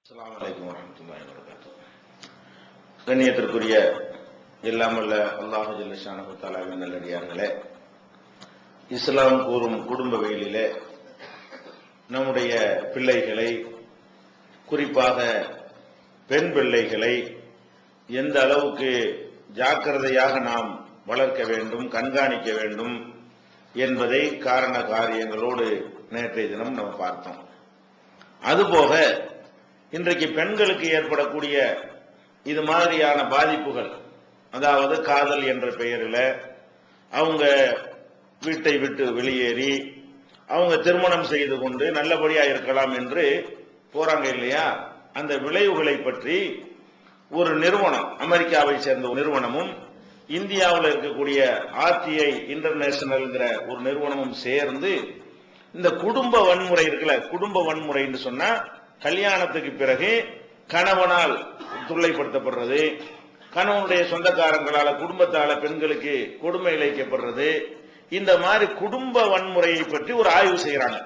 அஸ்ஸலாமு அலைக்கும் வரஹ்மத்துல்லாஹி வபரகாத்துஹு. கண்ணியத்திற்குரிய எல்லாமல்ல அல்லாஹு ஜல்ல ஷானஹு தஆலாவின் நல்லடியார்களே, இஸ்லாம் கூறும் குடும்ப வேலிலே நம்முடைய பிள்ளைகளை, குறிப்பாக பெண் பிள்ளைகளை எந்த அளவுக்கு ஜாக்கிரதையாக நாம் வளர்க்க வேண்டும், கண்காணிக்க வேண்டும் என்பதை காரண காரியங்களோடு நேற்றைய தினம் நம்ம பார்த்தோம். அதுபோக இன்றைக்கு பெண்களுக்கு ஏற்படக்கூடிய இது மாதிரியான பாதிப்புகள், அதாவது காதல் என்ற பெயரில் அவங்க வீட்டை விட்டு வெளியேறி அவங்க திருமணம் செய்து கொண்டு நல்லபடியா இருக்கலாம் என்று போறாங்க இல்லையா, அந்த விளைவுகளை பற்றி ஒரு நிறுவனம், அமெரிக்காவை சேர்ந்த ஒரு நிறுவனமும் இந்தியாவில் இருக்கக்கூடிய RTI இன்டர்நேஷனல்ங்கிற ஒரு நிறுவனமும் சேர்ந்து இந்த குடும்ப வன்முறை இருக்குல்ல, குடும்ப வன்முறைன்னு சொன்னா கல்யாணத்துக்கு பிறகு கணவனால் தொல்லைப்படுத்தப்படுறது, கணவனுடைய சொந்தக்காரங்களால குடும்பத்தால பெண்களுக்கு கொடுமை இழைக்கப்படுறது, இந்த மாதிரி குடும்ப வன்முறையை பற்றி ஒரு ஆய்வு செய்யறாங்க.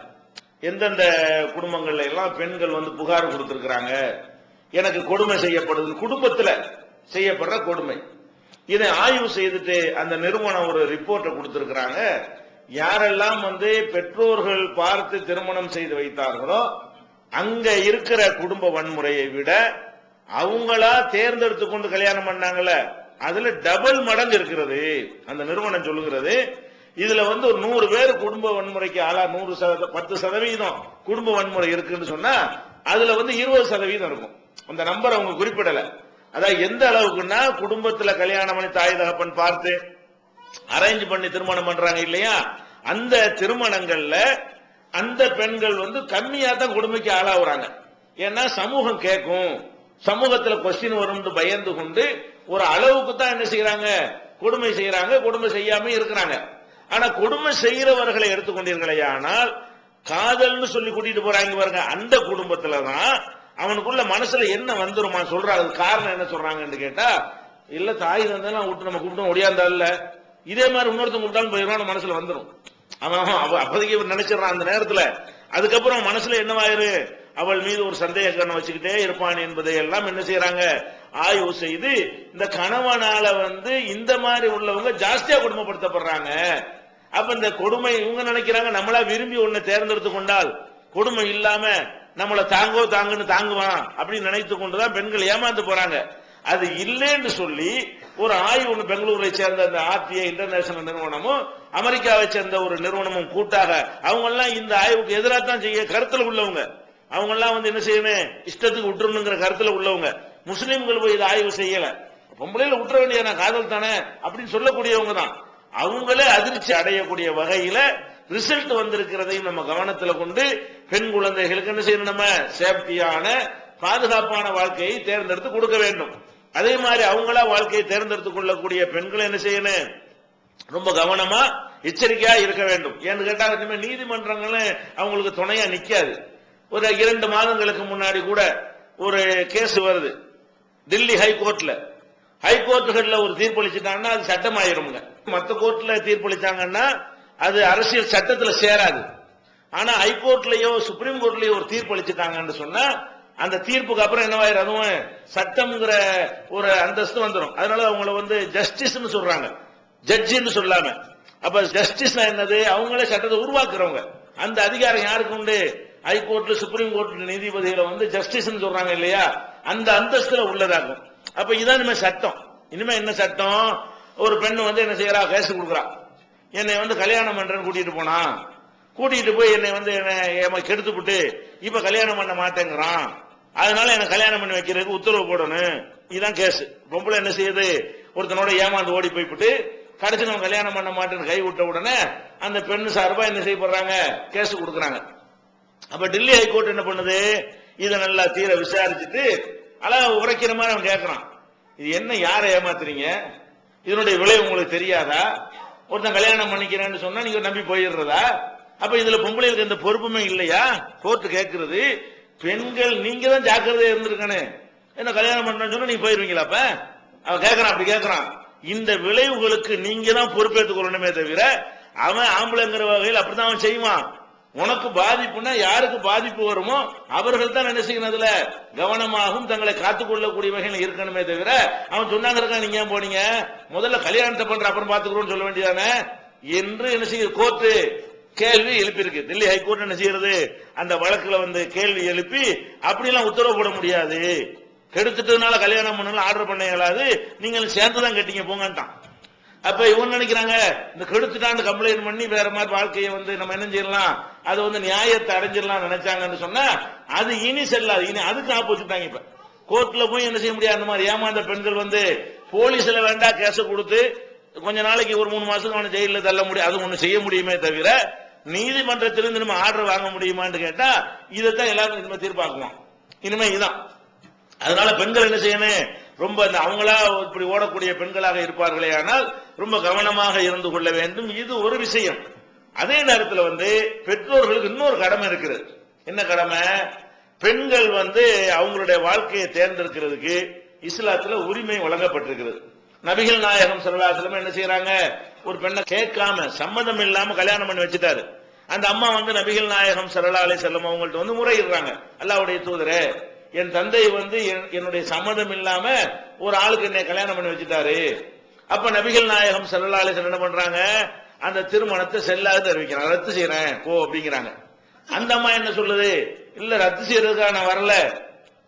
எந்தெந்த குடும்பங்கள்ல எல்லாம் பெண்கள் வந்து புகார் கொடுத்திருக்கிறாங்க, எனக்கு கொடுமை செய்யப்படுது, குடும்பத்துல செய்யப்படுற கொடுமை, இதை ஆய்வு செய்துட்டு அந்த நிறுவனம் ஒரு ரிப்போர்ட்டை கொடுத்திருக்கிறாங்க. யாரெல்லாம் வந்து பெற்றோர்கள் பார்த்து திருமணம் செய்து வைத்தார்களோ அங்க இருக்கிற குடும்ப வன்முறையை விட அவங்களா தேர்ந்தெடுத்து கொண்டு கல்யாணம் பண்ணாங்கல்ல, அதுல டபுள் மடங்கு இருக்கிறது. அந்த நிறுவனம் சொல்லுகிறது, இதுல வந்து ஒரு 100 பேர் குடும்ப வன்முறைக்கு ஆளா 10% குடும்ப வன்முறை இருக்குன்னு சொன்னா அதுல வந்து 20% இருக்கும். அந்த நம்பர் அவங்க குறிப்பிடல. அதாவது எந்த அளவுக்குன்னா, குடும்பத்துல கல்யாணம் பண்ணி தாய் தகப்பன் பார்த்து அரேஞ்ச் பண்ணி திருமணம் பண்றாங்க இல்லையா, அந்த திருமணங்கள்ல அந்த பெண்கள் வந்து கம்மியா தான் கொடுமைக்கு ஆளாகுறாங்க. ஏன்னா சமூகம் கேட்கும், சமூகத்துல கொஸ்டின் வரும் பயந்து கொண்டு ஒரு அளவுக்கு தான் என்ன செய்யறாங்க, கொடுமை செய்யறாங்க, கொடுமை செய்யாம இருக்கிறாங்க. ஆனா கொடுமை செய்யறவர்களை எடுத்துக்கொண்டீர்களே, ஆனால் காதல்னு சொல்லி கூட்டிட்டு போறாங்க பாருங்க, அந்த குடும்பத்துலதான் அவனுக்குள்ள மனசுல என்ன வந்துருமா சொல்றாங்க. காரணம் என்ன சொல்றாங்கன்னு கேட்டா, இல்ல தாய் தந்தையெல்லாம் விட்டு நம்ம கூப்பிட்டு ஒடியாந்தா இல்ல, இதே மாதிரி இன்னொருத்தவங்க கூப்பிட்டாலும் போயிடும் மனசுல வந்துடும். அவன் அப்போதைக்கு நினைச்சிடறான் அந்த நேரத்துல. அதுக்கப்புறம் மனசுல என்னவாயிரு, அவள் மீது ஒரு சந்தேக கண்ணை வச்சுக்கிட்டே இருப்பான் என்பதை எல்லாம் என்ன செய்யறாங்க, ஆய்வு செய்து இந்த கணவனால வந்து இந்த மாதிரி உள்ளவங்க ஜாஸ்தியா கொடுமைப்படுத்தப்படுறாங்க. அப்ப இந்த கொடுமை இவங்க நினைக்கிறாங்க, நம்மளா விரும்பி ஒண்ணு தேர்ந்தெடுத்து கொண்டால் கொடுமை இல்லாம நம்மளை தாங்குன்னு தாங்குவான் அப்படின்னு நினைத்து கொண்டுதான் பெண்கள் ஏமாந்து போறாங்க. அது இல்லைன்னு சொல்லி ஒரு ஆய்வு ஒன்று பெங்களூரை சேர்ந்த அந்த RTI இன்டர்நேஷனல் நிறுவனமும் அமெரிக்காவை சேர்ந்த ஒரு நிறுவனமும் கூட்டாக அவங்க எல்லாம் இந்த ஆய்வுக்கு எதிராக தான் செய்ய கருத்துல உள்ளவங்க. அவங்க எல்லாம் வந்து என்ன செய்யணும், இஷ்டத்துக்கு விட்டுறணுங்கிற கருத்துல உள்ளவங்க. முஸ்லீம்கள் போய் இதை ஆய்வு செய்யல, பொம்பளையில விட்டுற வேண்டிய காதல் தானே அப்படின்னு சொல்லக்கூடியவங்க தான். அவங்களே அதிர்ச்சி அடையக்கூடிய வகையில ரிசல்ட் வந்திருக்கிறதையும் நம்ம கவனத்துல கொண்டு பெண் குழந்தைகளுக்கு என்ன செய்யணும், நம்ம சேஃப்டியான பாதுகாப்பான வாழ்க்கையை தேர்ந்தெடுத்து கொடுக்க வேண்டும். அதே மாதிரி அவங்களா வாழ்க்கையை தேர்ந்தெடுத்துக் கொள்ளக்கூடிய பெண்களை என்ன செய்யணும், ரொம்ப கவனமா எச்சரிக்கையா இருக்க வேண்டும். ஏன்னு கேட்டா நீதிமன்றங்களும் அவங்களுக்கு துணையா நிக்காது. ஒரு 2 மாதங்களுக்கு முன்னாடி கூட ஒரு கேஸ் வருது டெல்லி ஹைகோர்ட்ல. ஹைகோர்ட்டுகள்ல ஒரு தீர்ப்பளிச்சுட்டாங்கன்னா அது சட்டமாயிருங்க. மற்ற கோர்ட்ல தீர்ப்பளிச்சாங்கன்னா அது அரசியல் சட்டத்துல சேராது. ஆனா ஹைகோர்ட்லயோ சுப்ரீம் கோர்ட்லயோ ஒரு தீர்ப்பளிச்சுட்டாங்கன்னு சொன்னா அந்த தீர்ப்புக்கு அப்புறம் என்னவாயிரும், அதுவும் சட்டம்ங்கிற ஒரு அந்தஸ்து வந்துடும். அதனால அவங்கள வந்து ஜஸ்டிஸ்னு சொல்றாங்க, ஜட்ஜின்னு சொல்லாம. அப்ப ஜஸ்டிஸ் என்னது, அவங்களே சட்டத்தை உருவாக்குறவங்க. அந்த அதிகாரம் யாருக்கு உண்டு, ஹைகோர்ட்ல சுப்ரீம் கோர்ட்ல நீதிபதிகளை வந்து ஜஸ்டிஸ்னு சொல்றாங்க இல்லையா, அந்த அந்தஸ்துல உள்ளதாகும். அப்ப இதான் இனிமே சட்டம். இனிமே என்ன சட்டம், ஒரு பெண்ணு வந்து என்ன செய்யறா, கேஸ் கொடுக்குறா, என்னை வந்து கல்யாணம் பண்றேன்னு கூட்டிட்டு போய் என்னை வந்து கெடுத்து விட்டு இப்ப கல்யாணம் பண்ண மாட்டேங்கிறான், அதனால எனக்கு கல்யாணம் பண்ணி வைக்கிறதுக்கு உத்தரவு போடணும், இதுதான் கேஸ். பொம்பளை என்ன செய்யுது, ஒருத்தனோட ஏமாந்து ஓடி போய்விட்டு கடைசி நம்ம கல்யாணம் பண்ண மாட்டேன்னு கை விட்ட உடனே அந்த பெண்ணு சார்பா என்ன செய்யப்படுறாங்க, கேஸ் கொடுக்குறாங்க. அப்ப டெல்லி ஹைகோர்ட் என்ன பண்ணுது, இதை நல்லா தீர விசாரிச்சுட்டு அழகா உரைக்கிற மாதிரி அவன் கேட்கறான், இது என்ன, யாரை ஏமாத்துறீங்க, இதனுடைய விளைவு உங்களுக்கு தெரியாதா, ஒருத்தன் கல்யாணம் பண்ணிக்கிறேன்னு சொன்னா நீங்க நம்பி போயிடுறதா, அப்ப இதுல பொம்பளைகளுக்கு எந்த பொறுப்புமே இல்லையா. கோர்ட் கேட்கிறது, பெண்கள் நீங்க தான் ஜாக்கிரதையா இருந்திருக்கணும், என்ன கல்யாணம் பண்றேன்னு சொன்னா நீங்க போயிருவீங்களா. அப்ப அவன் கேட்கறான், அப்படி கேட்கறான். இந்த விளைவுகளுக்கு நீங்க தான் பொறுப்பேற்றுக் கொள்ளணுமே தவிர அவன் ஆம்பளைங்கிற வகையில் அப்படித்தான் அவன் செய்வான். உனக்கு பாதிப்புனா யாருக்கு பாதிப்பு வருமோ அவர்கள் தான் என்ன செய்யணும், அதுல கவனமாகவும் தங்களை காத்துக் கொள்ளக்கூடிய வகையில் இருக்கணுமே தவிர அவன் சொன்னாங்க நீங்க ஏன் போனீங்க, முதல்ல கல்யாணத்தை பண்ற அப்புறம் பாத்துக்கிறோம்னு சொல்ல வேண்டியதானே என்று என்ன செய்ய கோர்ட்டு கேள்வி எழுப்பியிருக்கு. தில்லி ஹைகோர்ட் என்ன செய்யறது, அந்த வழக்குல கேள்வி எழுப்பி அப்படிலாம் உத்தரவு போட முடியாது, கெடுத்துட்டதுனால கல்யாணம் பண்ணலாம் ஆர்டர் பண்ண இயலாது, நீங்கள் சேர்ந்துதான் கட்டிங்க போங்கன்ட்டான். அப்ப இவன் நினைக்கிறாங்க இந்த கெடுத்துட்டான்னு கம்ப்ளைண்ட் பண்ணி வேற மாதிரி வாழ்க்கையை நம்ம என்ன செய்யலாம், அது நியாயத்தை அடைஞ்சிடலாம் நினைச்சாங்கன்னு சொன்னா அது இனி செல்லாது. இனி அதுக்கு ஆப்போசிட்டாங்க. இப்ப கோர்ட்ல போய் என்ன செய்ய முடியாது, அந்த மாதிரி ஏமாந்த பெண்கள் போலீஸ்ல வேண்டா கேச கொடுத்து கொஞ்ச நாளைக்கு ஒரு 3 மாசத்துக்கு அவனை ஜெயில தள்ள முடியும், அது ஒண்ணு செய்ய முடியுமே தவிர நீதிமன்றத்திலிருந்து நம்ம ஆர்டர் வாங்க முடியுமான்னு கேட்டா இதைத்தான் எல்லாரும் இனிமே தீர்ப்பாக்குவோம். இனிமே இதுதான். அதனால பெண்கள் என்ன செய்யணும், ரொம்ப அவங்களா இப்படி ஓடக்கூடிய பெண்களாக இருப்பார்களே ஆனால் ரொம்ப கவனமாக இருந்து கொள்ள வேண்டும். இது ஒரு விஷயம். அதே நேரத்தில் பெற்றோர்களுக்கு இன்னொரு கடமை இருக்கிறது. என்ன கடமை, பெண்கள் அவங்களுடைய வாழ்க்கையை தேர்ந்தெடுக்கிறதுக்கு இஸ்லாத்துல உரிமை வழங்கப்பட்டிருக்கிறது. நபிகள் நாயகம் ஸல்லல்லாஹு அலைஹி வஸல்லம் என்ன செய்யறாங்க, ஒரு பெண்ணை கேட்காம சம்மதம் இல்லாம கல்யாணம் பண்ணி வச்சுட்டாரு. அந்த அம்மா நபிகள் நாயகம் ஸல்லல்லாஹு அலைஹி வஸல்லம் அவங்கள்ட்ட முறையிடுறாங்க, அல்லாஹ்வுடைய தூதரே என் தந்தை என்னுடைய சம்மதம் இல்லாம ஒரு ஆளுக்கு என்னை கல்யாணம் பண்ணி வச்சுட்டாரு. அப்ப நபிகள் நாயகம் ஸல்லல்லாஹு அலைஹி வஸல்லம் என்ன பண்றாங்க, அந்த திருமணத்தை செல்லாது அறிவிக்கிறாங்க, ரத்து செய்யறேன் போ அப்படிங்கிறாங்க. அந்த அம்மா என்ன சொல்லுது, இல்ல ரத்து செய்யறதுக்காக நான் வரல,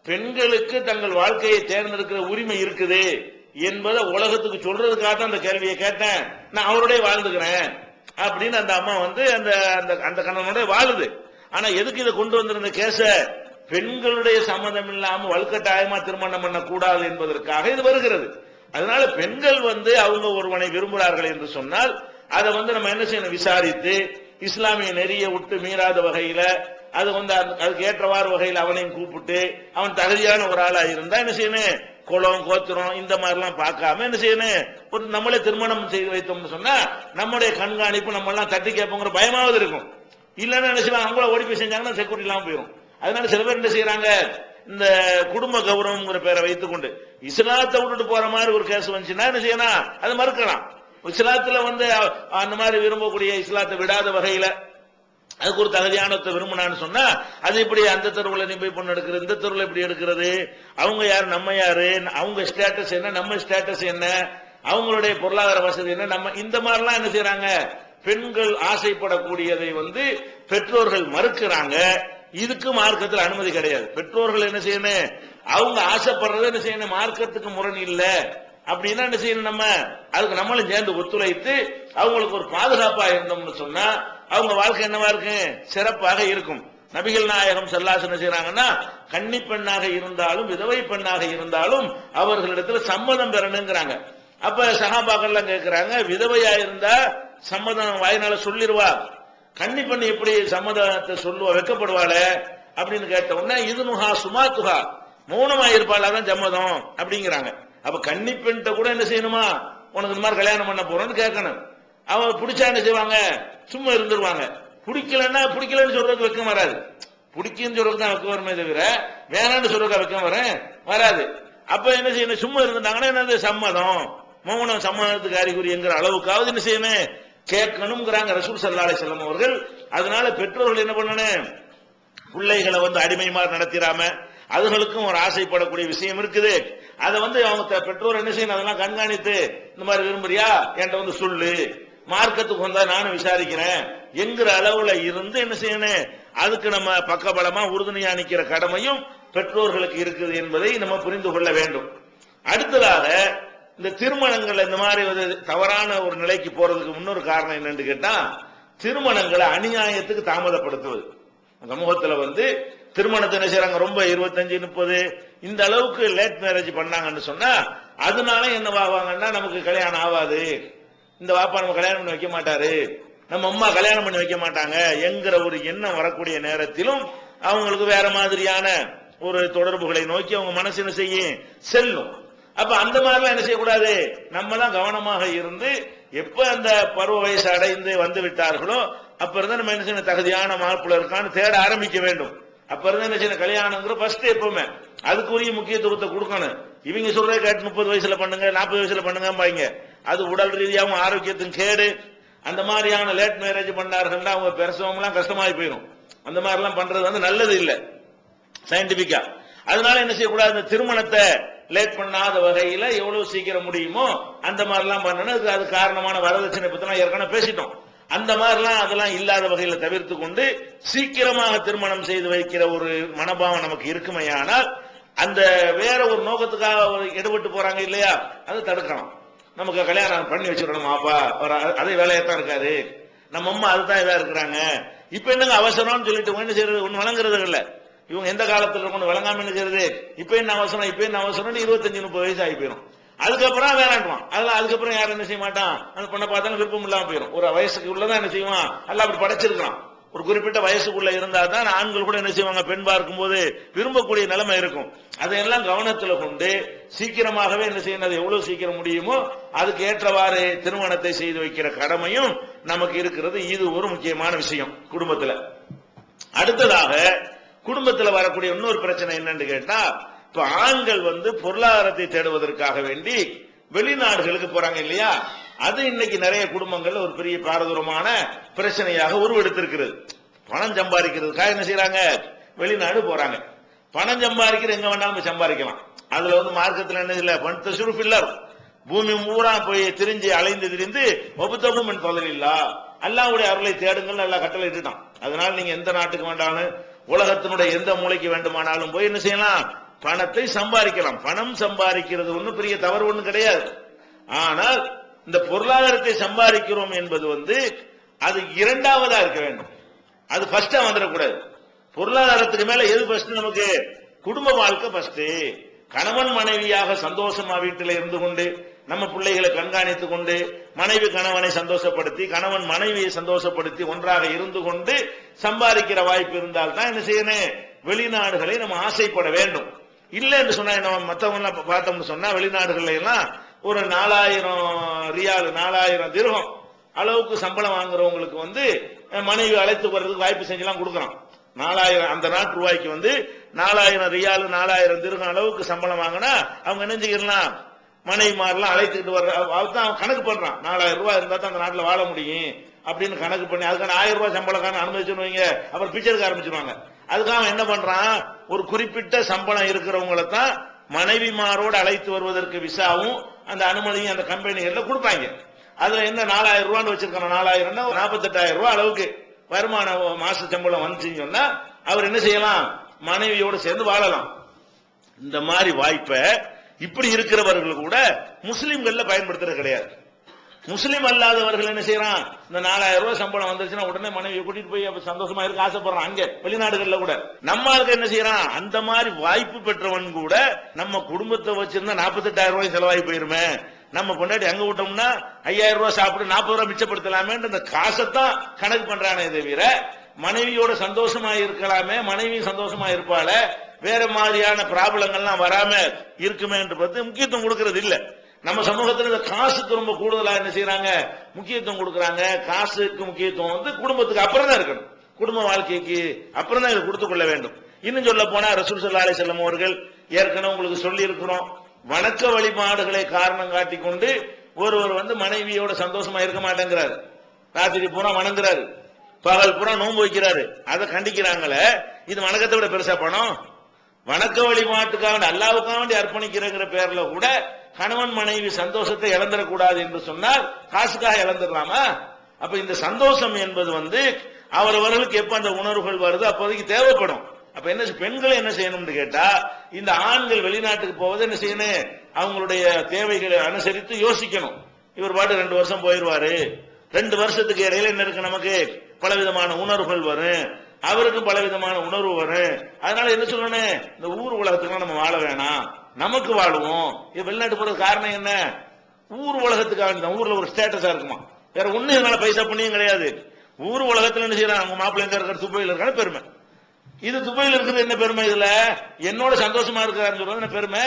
பெண்களுக்கு தங்கள் வாழ்க்கையை தேர்ந்தெடுக்கிற உரிமை இருக்குது என்பதை உலகத்துக்கு சொல்றதுக்காக தான் அந்த கேள்வியை கேட்டேன், நான் அவருடைய வாழ்ந்துக்கிறேன் அப்படின்னு அந்த அம்மா அந்த கணவனோட வாழுது. ஆனா எதுக்கு இதை கொண்டு வந்திருந்த கேச, பெண்களுடைய சம்மதம் இல்லாம வலுக்கட்டாயமா திருமணம் பண்ண கூடாது என்பதற்காக இது வருகிறது. அதனால பெண்கள் அவங்க ஒருவனை விரும்புகிறார்கள் என்று சொன்னால் அதை நம்ம என்ன செய்யணும், விசாரித்து இஸ்லாமிய நெறிய விட்டு மீறாத வகையில அது அதுக்கு ஏற்றவாறு வகையில் அவனையும் கூப்பிட்டு அவன் தகுதியான ஒரு ஆளா இருந்தா என்ன செய்யணும், குளம் கோத்திரம் இந்த மாதிரி எல்லாம் பார்க்காம என்ன செய்யணும், ஒரு நம்மளே திருமணம் செய்து வைத்தோம்னு சொன்னா நம்முடைய கண்காணிப்பு நம்ம எல்லாம் தட்டி கேட்போங்கிற பயமாவது இருக்கும். இல்லன்னா என்ன செய்வாங்க, அவங்கள ஓடி போய் செஞ்சாங்கன்னா செக்யூரிட்டி இல்லாம போயிடும். அதனால சில பேர் என்ன செய்யறாங்க, இந்த குடும்ப கௌரவம்ங்கிற பேரை வைத்துக் கொண்டு இஸ்லாத்தை விட்டுட்டு போற மாதிரி ஒரு கேஸ் வந்துச்சுன்னா என்ன செய்யணும், அதை மறுக்கலாம். இஸ்லாத்துல அந்த மாதிரி விரும்பக்கூடிய இஸ்லாத்தை விடாத வகையில அதுக்கு ஒரு தகுதியானத்தை விரும்பினான்னு சொன்னா அது இப்படி அந்த தெருவில் நீ போய் பொண்ணு எடுக்கிறது, இந்த தெருவில் இப்படி எடுக்கிறது, அவங்க யாரு நம்ம யாரு, அவங்க ஸ்டேட்டஸ் என்ன நம்ம ஸ்டேட்டஸ் என்ன, அவங்களுடைய பொருளாதார வசதி என்ன, நம்ம இந்த மாதிரிலாம் என்ன செய்யறாங்க, பெண்கள் ஆசைப்படக்கூடியதை பெற்றோர்கள் மறுக்கிறாங்க. இதுக்கு மார்க்கத்தில் அனுமதி கிடையாது. பெற்றோர்கள் என்ன செய்யணும், அவங்க ஆசைப்படுறது என்ன செய்யணும், மார்க்கத்துக்கு முரண் இல்ல அப்படின்னா என்ன செய்யணும், நம்ம அதுக்கு நம்மளும் சேர்ந்து ஒத்துழைத்து அவங்களுக்கு ஒரு பாதுகாப்பா இருந்தோம்னு சொன்னா அவங்க வாழ்க்கை என்னவா இருக்கு, சிறப்பாக இருக்கும். நபிகள் நாயகம் ஸல்லல்லாஹு அலைஹி வஸல்லம் என்ன செய்யறாங்கன்னா, கன்னி பெண்ணாக இருந்தாலும் விதவை பெண்ணாக இருந்தாலும் அவர்களிடத்துல சம்மதம் பெறணுங்கிறாங்க. அப்ப சஹாபாக்கள்லாம் கேட்கிறாங்க, விதவையா இருந்தா சம்மதம் வாயினால சொல்லிடுவா, கன்னி பெண் எப்படி சம்மதத்தை சொல்லுவா, வெக்கப்படுவாள அப்படின்னு கேட்ட உடனே இது நுஹா சுமாத்துஹா, மௌனமா இருப்பாள் அதான் சம்மதம் அப்படிங்கிறாங்க. அப்ப கன்னி பெண்கிட்ட கூட என்ன செய்யணுமா, உனக்கு இந்த மாதிரி கல்யாணம் பண்ண போறோம்னு கேட்கணும். அவங்க பிடிச்சா என்ன செய்வாங்க, சும்மா இருந்துருவாங்க. பிடிக்கலன்னா பிடிக்கலன்னு சொல்றதுக்கு வெக்கம் வராது, பிடிக்குன்னு சொல்றதுக்கு தான் வெக்கம் வருமே தவிர வேணான்னு சொல்றதுக்கு வெக்கம் வராது. அப்ப என்ன செய்யணும், சும்மா இருந்தாங்கன்னா என்னது சம்மதம், மௌனம் சம்மதத்துக்கு அறிகுறிங்கிற அளவுக்காவது என்ன செய்யணும், கேட்கணும்ங்கிறாங்க ரசூல் ஸல்லல்லாஹு அலைஹி வஸல்லம் அவர்கள். அதனால பெற்றோர்கள் என்ன பண்ணணும், பிள்ளைகளை அடிமை மாதிரி நடத்திடாம அதுகளுக்கும் ஒரு ஆசைப்படக்கூடிய விஷயம் இருக்குது. அதை அவங்க பெற்றோர் என்ன செய்யணும், அதெல்லாம் கண்காணித்து இந்த மாதிரி விரும்புறியா என்கிட்ட சொல்லு, மார்க்கத்துக்கு வந்தா நானும் விசாரிக்கிறேன் என்கிற அளவுல இருந்து என்ன செய்யணும், அதுக்கு நம்ம பக்கபலமா உறுதுணையா நிக்கிற கடமையும் பெற்றோர்களுக்கு இருக்குது என்பதை நம்ம புரிந்து கொள்ள வேண்டும். அடுத்ததாக இந்த திருமணங்கள் இந்த மாதிரி தவறான ஒரு நிலைக்கு போறதுக்கு முன்னொரு காரணம் என்னன்னு கேட்டா, திருமணங்களை அநியாயத்துக்கு தாமதப்படுத்துவது. சமூகத்துல திருமணத்தை என்ன செய்யறாங்க, ரொம்ப 25-30 இந்த அளவுக்கு லேட் மேரேஜ் பண்ணாங்கன்னு சொன்னா அதனால என்ன ஆவாங்கன்னா, நமக்கு கல்யாணம் ஆகாது, இந்த வாப்பா நம்ம கல்யாணம் பண்ணி வைக்க மாட்டாரு, நம்ம அம்மா கல்யாணம் பண்ணி வைக்க மாட்டாங்க என்கிற ஒரு எண்ணம் வரக்கூடிய நேரத்திலும் அவங்களுக்கு வேற மாதிரியான ஒரு தொடர்புகளை நோக்கி அவங்க மனசு என்ன செய்யும், செல்லும். அப்ப அந்த மாதிரிலாம் என்ன செய்யக்கூடாது, நம்ம தான் கவனமாக இருந்து எப்ப அந்த பருவ வயசு அடைந்து வந்து விட்டார்களோ அப்ப இருந்தா நம்ம என்ன செய்யணும், தகுதியான மாப்பிள்ள இருக்கான்னு தேட ஆரம்பிக்க வேண்டும். அப்ப இருந்தா என்ன செய்யணும், கல்யாணங்கிற ஃபர்ஸ்ட் எப்பவுமே அதுக்குரிய முக்கியத்துவத்தை கொடுக்கணும். இவங்க சொல்ற கேட்டு 30 வயசுல பண்ணுங்க 40 வயசுல பண்ணுங்க, அது உடல் ரீதியாகவும் ஆரோக்கியத்தின் கேடு. அந்த மாதிரியான லேட் மேரேஜ் பண்ணார்கள் அவங்க பிரசவம்லாம் கஷ்டமாயி போயிடும். அந்த மாதிரிலாம் பண்றது வந்து நல்லது இல்லை சயின்டிபிக்கா. அதனால என்ன செய்யக்கூடாது, இந்த திருமணத்தை லேட் பண்ணாத வகையில எவ்வளவு சீக்கிரம் முடியுமோ அந்த மாதிரிலாம் பண்ணணும். அது காரணமான வரதட்சணை பத்தி ஏற்கனவே பேசிட்டோம். அந்த மாதிரிலாம் அதெல்லாம் இல்லாத வகையில தவிர்த்து கொண்டு சீக்கிரமாக திருமணம் செய்து வைக்கிற ஒரு மனோபாவம் நமக்கு இருக்குமையானால் அந்த வேற ஒரு நோக்கத்துக்காக எடுபட்டு போறாங்க இல்லையா, அதை தடுக்கலாம். நமக்கு கல்யாணம் பண்ணி வச்சிடணும் அப்பா அதே வேலையத்தான் இருக்காரு, நம்ம அம்மா அதுதான் இதா இருக்கிறாங்க, இப்ப என்னங்க அவசரம்னு சொல்லிட்டு என்ன செய்யறது, ஒண்ணு வழங்குறது இல்ல. இவங்க எந்த காலத்துல கொண்டு வழங்காம என்ன செய்யறது, இப்ப என்ன அவசரம் 25-30 வயசு ஆகி போயிடும். அதுக்கப்புறம் வேணாண்டுவான். அதெல்லாம் அதுக்கப்புறம் யாரும் என்ன செய்ய மாட்டான், அந்த பொண்ணை பார்த்தாலும் விருப்பம் இல்லாம போயிடும். ஒரு வயசுக்கு உள்ளதான் என்ன செய்வான், அல்ல அப்படி படைச்சிருக்கான். ஒரு குறிப்பிட்ட வயசுக்குள்ள இருந்தா தான் ஆண்கள் கூட என்ன செய்வாங்க, பெண் பார்க்கும் போது விரும்பக்கூடிய நிலைமை இருக்கும். அதையெல்லாம் கவனத்தில் கொண்டு சீக்கிரமாகவே என்ன செய்யணும், அது எவ்வளவு சீக்கிரம் முடியுமோ அதுக்கு ஏற்றவாறு திருமணத்தை செய்து வைக்கிற கடமையும் நமக்கு இருக்கிறது. இது ஒரு முக்கியமான விஷயம் குடும்பத்துல. அடுத்ததாக குடும்பத்தில் வரக்கூடிய இன்னொரு பிரச்சனை என்னன்னு கேட்டா, இப்ப ஆண்கள் வந்து பொருளாதாரத்தை தேடுவதற்காக வேண்டி வெளிநாடுகளுக்கு போறாங்க இல்லையா, அது இன்னைக்கு நிறைய குடும்பங்கள்ல ஒரு பெரிய பாரதூரமான பிரச்சனையாக உருவெடுத்திருக்கிறது. பணம் சம்பாதிக்கிறதுக்காக என்ன செய்யறாங்க, வெளிநாடு போறாங்க. பணம் சம்பாதிக்கிற எங்க வேண்டாலும் சம்பாதிக்கலாம். அதுல வந்து மார்க்கத்தில் என்ன இல்ல, பணத்தை சுருப்பில்லார் பூமி பூரா போய் திரிஞ்சு அலைந்து திரிந்து ஒப்புத்தவும் என் தொழிலா அல்லாஹ்வுடைய அருளை தேடுங்கள் நல்லா கட்டளை இட்டுட்டான். அதனால நீங்க எந்த நாட்டுக்கு வேண்டாலும் உலகத்தினுடைய எந்த மூலைக்கு வேண்டுமானாலும் போய் என்ன செய்யலாம், பணத்தை சம்பாதிக்கலாம். பணம் சம்பாதிக்கிறது ஒன்றும் பெரிய தவறு ஒன்றும் கிடையாது. ஆனால் இந்த பொருளாதாரத்தை சம்பாதிக்கிறோம் என்பது வந்து அது இரண்டாவதா இருக்க வேண்டும், அது ஃபர்ஸ்டா வந்துடக்கூடாது. பொருளாதாரத்துக்கு மேல எது ஃபர்ஸ்ட், நமக்கு குடும்ப வாழ்க்கை ஃபர்ஸ்ட். கணவன் மனைவியாக சந்தோஷமா வீட்டில் இருந்து கொண்டு நம்ம பிள்ளைகளை கண்காணித்துக் கொண்டு மனைவி கணவனை சந்தோஷப்படுத்தி கணவன் மனைவியை சந்தோஷப்படுத்தி ஒன்றாக இருந்து கொண்டு சம்பாதிக்கிற வாய்ப்பு இருந்தால் தான் என்ன செய்யணும், வெளிநாடுகளை நம்ம ஆசைப்பட வேண்டும். இல்லை என்று சொன்னா நம்ம மற்றவங்க பார்த்தோம்னு சொன்னா வெளிநாடுகள்ல எல்லாம் ஒரு 4000 ரியால் 4000 திர்ஹம் அளவுக்கு சம்பளம் வாங்குறவங்களுக்கு வந்து மனைவி அழைத்து வர்றதுக்கு வாய்ப்பு செஞ்செல்லாம் கொடுக்குறான். 4000 அந்த நாட்டு ரூபாய்க்கு வந்து 4000 ரியால் 4000 திர்ஹம் அளவுக்கு சம்பளம் வாங்கினா அவங்க என்ன செய்யலாம், மனைவிமாரெல்லாம் அழைத்துக்கிட்டு வர்ற அவன் கணக்கு பண்றான். 4000 ரூபாய் இருந்தா தான் அந்த நாட்டில் வாழ முடியும் அப்படின்னு கணக்கு பண்ணி அதுக்கான 1000 ரூபாய் சம்பளக்கான அனுமதிச்சுருவீங்க, அப்புறம் பிச்சருக்கு ஆரம்பிச்சிருவாங்க. அதுக்காக அவன் என்ன பண்றான், ஒரு குறிப்பிட்ட சம்பளம் இருக்கிறவங்களை தான் மனைவிமாரோடு அழைத்து வருவதற்கு விசாவும் அந்த அனுமதியும் அந்த கம்பெனிகள்ல கொடுப்பாங்க. அதுல என்ன 4000 ரூபான்னு வச்சிருக்காங்க, 4000 48,000 ரூபாய் அளவுக்கு வருமான மாச சம்பளம் வந்துச்சுன்னு சொன்னா அவர் என்ன செய்யலாம், மனைவியோடு சேர்ந்து வாழலாம். இந்த மாதிரி வாய்ப்பை இப்படி இருக்கிறவர்கள் கூட முஸ்லிம்கள்ல பயன்படுத்துறது கிடையாது. முஸ்லிம் அல்லாதவர்கள் என்ன செய்யறான், இந்த 4000 ரூபாய் சம்பளம் வந்துருச்சுன்னா உடனே மனைவியை கூட்டிட்டு போய் சந்தோஷமா இருக்க ஆசைப்படுறான். அங்க வெளிநாடுகள்ல கூட நம்ம ஆளுக்கு என்ன செய்யறான், அந்த மாதிரி வாய்ப்பு பெற்றவன் கூட நம்ம குடும்பத்தை வச்சிருந்தா 48,000 ரூபாய் செலவாகி போயிருமே, நம்ம பொண்டாட்டி அங்க விட்டோம்னா 5000 ரூபாய் சாப்பிட்டு 40 ரூபாய் மிச்சப்படுத்தலாமே இந்த காசைத்தான் கணக்கு பண்றானே தவிர மனைவியோட சந்தோஷமா இருக்கலாமே, மனைவி சந்தோஷமா இருப்பாள, வேற மாதிரியான ப்ராப்ளங்கள்லாம் வராம இருக்குமே என்று பார்த்து முக்கியத்துவம் கொடுக்கறது இல்ல. நம்ம சமூகத்தில் இந்த காசுக்கு ரொம்ப கூடுதலா என்ன செய்யறாங்க, முக்கியத்துவம் கொடுக்கறாங்க. காசுக்கு முக்கியத்துவம் வந்து குடும்பத்துக்கு அப்புறம் தான் இருக்கணும், குடும்ப வாழ்க்கைக்கு அப்புறம் தான் இதை கொடுத்துக் கொள்ள வேண்டும். இன்னும் சொல்ல போனா ரசூல் ஸல்லல்லாஹு அலைஹி வஸல்லம் அவர்கள் ஏற்கனவே உங்களுக்கு சொல்லி இருக்கிறோம், வணக்க வழிபாடுகளை காரணம் காட்டி கொண்டு ஒருவர் வந்து மனைவியோட சந்தோஷமா இருக்க மாட்டேங்கிறாரு, ராத்திரி பூரா வணங்குறாரு, பகல் பூரா நோன்பு வைக்கிறாரு, அதை கண்டிக்கிறாங்களே, இது வணக்கத்தை விட பெருசா பணம்? வணக்க வழிபாட்டுக்காக அல்லாஹ்வுக்காக வேண்டி அர்ப்பணிக்கிறங்கிற பேர்ல கூட கணவன் மனைவி சந்தோஷத்தை இழந்துடக்கூடாது என்று சொன்னால் காசுக்காக இழந்துடலாமா? அப்ப இந்த சந்தோஷம் என்பது வந்து அவரவர்களுக்கு எப்ப அந்த உணர்வுகள் வருது அப்போதைக்கு தேவைப்படும். அப்ப என்ன பெண்களை என்ன செய்யணும்னு கேட்டா, இந்த ஆண்கள் வெளிநாட்டுக்கு போவது என்ன செய்யணும், அவங்களுடைய தேவைகளை அனுசரித்து யோசிக்கணும். இவர் பாட்டு 2 வருஷம் போயிருவாரு, 2 வருஷத்துக்கு இடையில என்ன இருக்கு, நமக்கு பலவிதமான உணர்வுகள் வரும், அவருக்கும் பலவிதமான உணர்வு வரும். அதனால என்ன சொல்லணும், இந்த ஊர் உலகத்துக்கு நம்ம வாழ வேணாம், நமக்கு வாழுவோம். வெளிநாட்டு போறது காரணம் என்ன, ஊர் உலகத்துக்காக ஊர்ல ஒரு ஸ்டேட்டஸா இருக்குமா, வேற ஒண்ணு இதனால பைசா பண்ணியும் கிடையாது. ஊர் உலகத்துல என்ன செய்யறாங்க, அவங்க மாப்பிள்ளை எங்க இருக்கிற துபாயில இருக்கான பெருமை, இது துபாயில இருக்கிறது என்ன பெருமை, இதுல என்னோட சந்தோஷமா இருக்கிறான்னு சொல்றது என்ன பெருமை,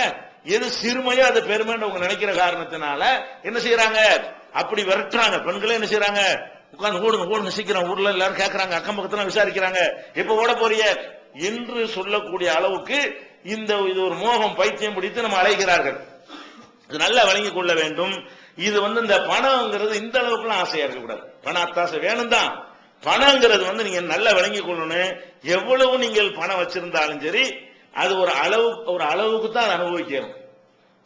எது சிறுமையோ அது பெருமைன்னு அவங்க நினைக்கிற காரணத்தினால என்ன செய்யறாங்க, அப்படி விரட்டுறாங்க. பெண்களே என்ன செய்யறாங்க, உட்கார்ந்து ஓடுங்க சீக்கிரம், ஊர்ல எல்லாரும் கேட்கறாங்க, அக்கம் பக்கத்துல விசாரிக்கிறாங்க, எப்ப ஓட போறிய என்று சொல்லக்கூடிய அளவுக்கு இது ஒரு மோகம் பைத்தியம் பிடித்து நம்ம அழைக்கிறார்கள். இது நல்லா வழங்கிக் கொள்ள வேண்டும். இது இந்த பணம்ங்கிறது இந்த அளவுக்குலாம் ஆசையா இருக்கக்கூடாது. பண அத்தாசை வேணும் தான். பணங்கிறது நீங்க நல்லா விளங்கி கொள்ளணும். எவ்வளவு நீங்கள் பணம் வச்சிருந்தாலும் சரி, அது ஒரு அளவுக்கு தான் அனுபவிக்கணும்.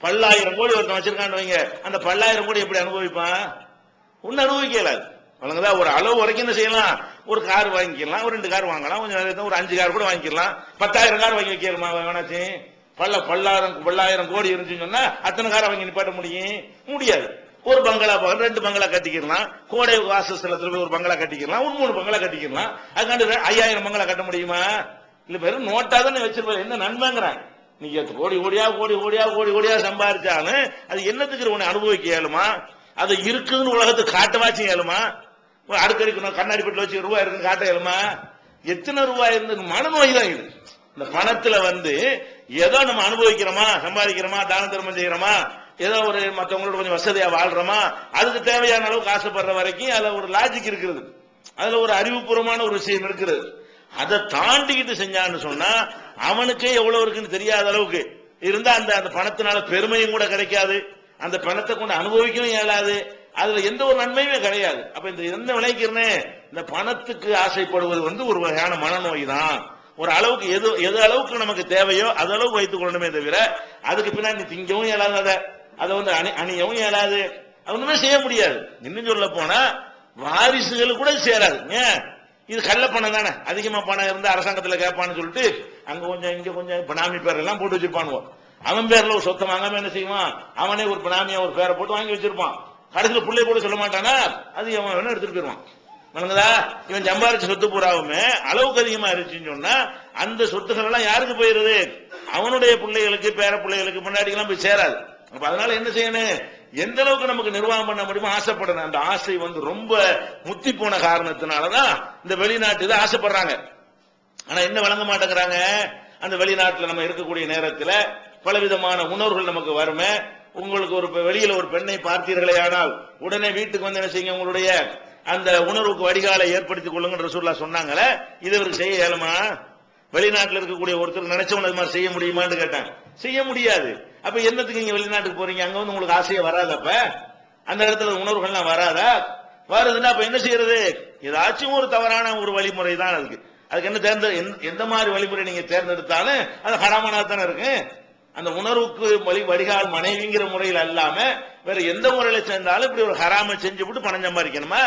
10,000 கோடி ஒருத்தன் வச்சிருக்கான்னு வைங்க, அந்த 10,000 கோடி எப்படி அனுபவிப்பான்? ஒன்னு அனுபவிக்கல. ஒரு அளவு வரைக்கும் என்ன செய்யலாம்? ஒரு கார் வாங்கிக்கலாம், ஒரு 2 கார் வாங்கலாம், கொஞ்சம் ஒரு 5 கார் கூட வாங்கிக்கலாம். 10,000 கார் வாங்கி வைக்கணுமா? வேணாச்சு. 10,000 கோடி இருந்துச்சுன்னு சொன்னா அத்தனை காரை வாங்கி நிப்பாட்ட முடியாது. ஒரு பங்களா 2 பங்களா கட்டிக்கலாம். கோடை வாசஸ்தலத்துல போய் ஒரு பங்களா கட்டிக்கலாம், ஒரு 3 பங்களா கட்டிக்கலாம். அதுக்காண்டு 5,000 பங்களா கட்ட முடியுமா? இல்ல, வெறும் நோட்டா தானே வச்சிருப்பாரு. என்ன நன்மைங்கிறான்? நீங்க கோடி கோடியா சம்பாதிச்சாலும் அது என்னத்துக்கு உன்னை அனுபவிக்க இயலுமா? அது இருக்குதுன்னு உலகத்துக்கு காட்டவாச்சும் இயலுமா? அடுக்கடிக்கணும் கண்ணாடி பெட்டில் வச்சு ரூபாய் இருக்குன்னு காட்ட இயலுமா? எத்தனை ரூபாய் இருந்து மனநோய் தான் இது. இந்த பணத்துல ஏதோ நம்ம அனுபவிக்கிறோமா, சம்பாதிக்கிறோமா, தான தர்மம் செய்யறோமா, ஏதோ ஒரு மற்றவங்களோட கொஞ்சம் வசதியா வாழ்றோமா, அதுக்கு தேவையான அளவுக்கு ஆசைப்படுற வரைக்கும் அதுல ஒரு லாஜிக் இருக்கிறது, அதுல ஒரு அறிவுபூர்வமான ஒரு விஷயம் இருக்கிறது. அதை தாண்டிக்கிட்டு செஞ்சான்னு சொன்னா அவனுக்கே எவ்வளவு இருக்குன்னு தெரியாத அளவுக்கு இருந்தா அந்த பணத்தினால பெருமையும் கூட கிடைக்காது, அந்த பணத்தை கொண்டு அனுபவிக்கவும் இயலாது, அதுல எந்த ஒரு நன்மையுமே கிடையாது. அப்ப இந்த என்ன விளைக்கிறனே, இந்த பணத்துக்கு ஆசைப்படுவது ஒரு வகையான மனநோய் தான். ஒரு அளவுக்கு எது அளவுக்கு நமக்கு தேவையோ அது அளவுக்கு வைத்துக் கொள்ளணுமே தவிர அதுக்கு பின்னாடி திங்கவும் இயலாத, அதை அணியவும் இயலாது, ஒண்ணுமே செய்ய முடியாது. இன்னும் சொல்ல போனா வாரிசுகள் கூட சேராது. இது கள்ள பணம் தானே, அதிகமா பணம் இருந்து அரசாங்கத்துல கேட்பான்னு சொல்லிட்டு அங்க கொஞ்சம் இங்க கொஞ்சம் பினாமி பேர் எல்லாம் போட்டு வச்சிருப்பானுவோம். அவன் பேர்ல ஒரு சொத்தை வாங்காம என்ன செய்வான்? அவனே ஒரு பினாமியா ஒரு பேரை போட்டு வாங்கி வச்சிருப்பான். கடைசியில் பிள்ளை கூட சொல்ல மாட்டானா, அது அவன் வேணும் எடுத்துட்டு போயிருவான். இவன் சம்பாரிச்ச சொத்து பூராவுமே அளவுக்கு அதிகமா இருந்துச்சுன்னு சொன்னா அந்த சொத்துக்கள் எல்லாம் யாருக்கு போயிருது? அவனுடைய பிள்ளைகளுக்கு, பேர பிள்ளைகளுக்கு, முன்னாடி எல்லாம் போய் சேராது. அப்ப அதனால என்ன செய்யணும்? எந்த அளவுக்கு நமக்கு நிர்வாகம் பண்ண முடியுமோ ஆசைப்படணும். அந்த ஆசை ரொம்ப முத்தி போன காரணத்தினாலதான் இந்த வெளிநாட்டு இதை ஆசைப்படுறாங்க. ஆனா என்ன வழங்க மாட்டேங்கிறாங்க? அந்த வெளிநாட்டுல நம்ம இருக்கக்கூடிய நேரத்தில் பலவிதமான உணர்வுகள் நமக்கு வருமே. உங்களுக்கு ஒரு வெளியில ஒரு பெண்ணை பார்த்தீர்களே ஆனால் உடனே வீட்டுக்கு என்ன செய்யுங்க? உங்களுடைய அந்த உணர்வுக்கு வடிகாலை ஏற்படுத்திக் கொள்ளுங்க ரசூலுல்லாஹ் சொன்னாங்களே, இது இவருக்கு செய்ய இயலுமா? வெளிநாட்டில் இருக்கக்கூடிய ஒருத்தர் நினைச்சவங்க அது மாதிரி செய்ய முடியுமான்னு கேட்டாங்க. செய்ய முடியாது. அப்ப என்னத்துக்கு நீங்க வெளிநாட்டுக்கு போறீங்க? அங்க உங்களுக்கு ஆசையே வராது. அப்ப அந்த இடத்துல உணர்வுகள்லாம் வராதா? வருதுன்னா அப்ப என்ன செய்யறது? ஏதாச்சும் ஒரு தவறான ஒரு வழிமுறை தான் அதுக்கு என்ன எந்த மாதிரி வழிமுறை நீங்க தேர்ந்தெடுத்தாலும் அது ஹராமானா தானே இருக்கு. அந்த உணர்வுக்கு வடிகால் மனைவிங்கிற முறையில் அல்லாம வேற எந்த முறையில சேர்ந்தாலும் இப்படி ஒரு ஹராம செஞ்சு விட்டு பணம் சம்பாதிக்கணுமா?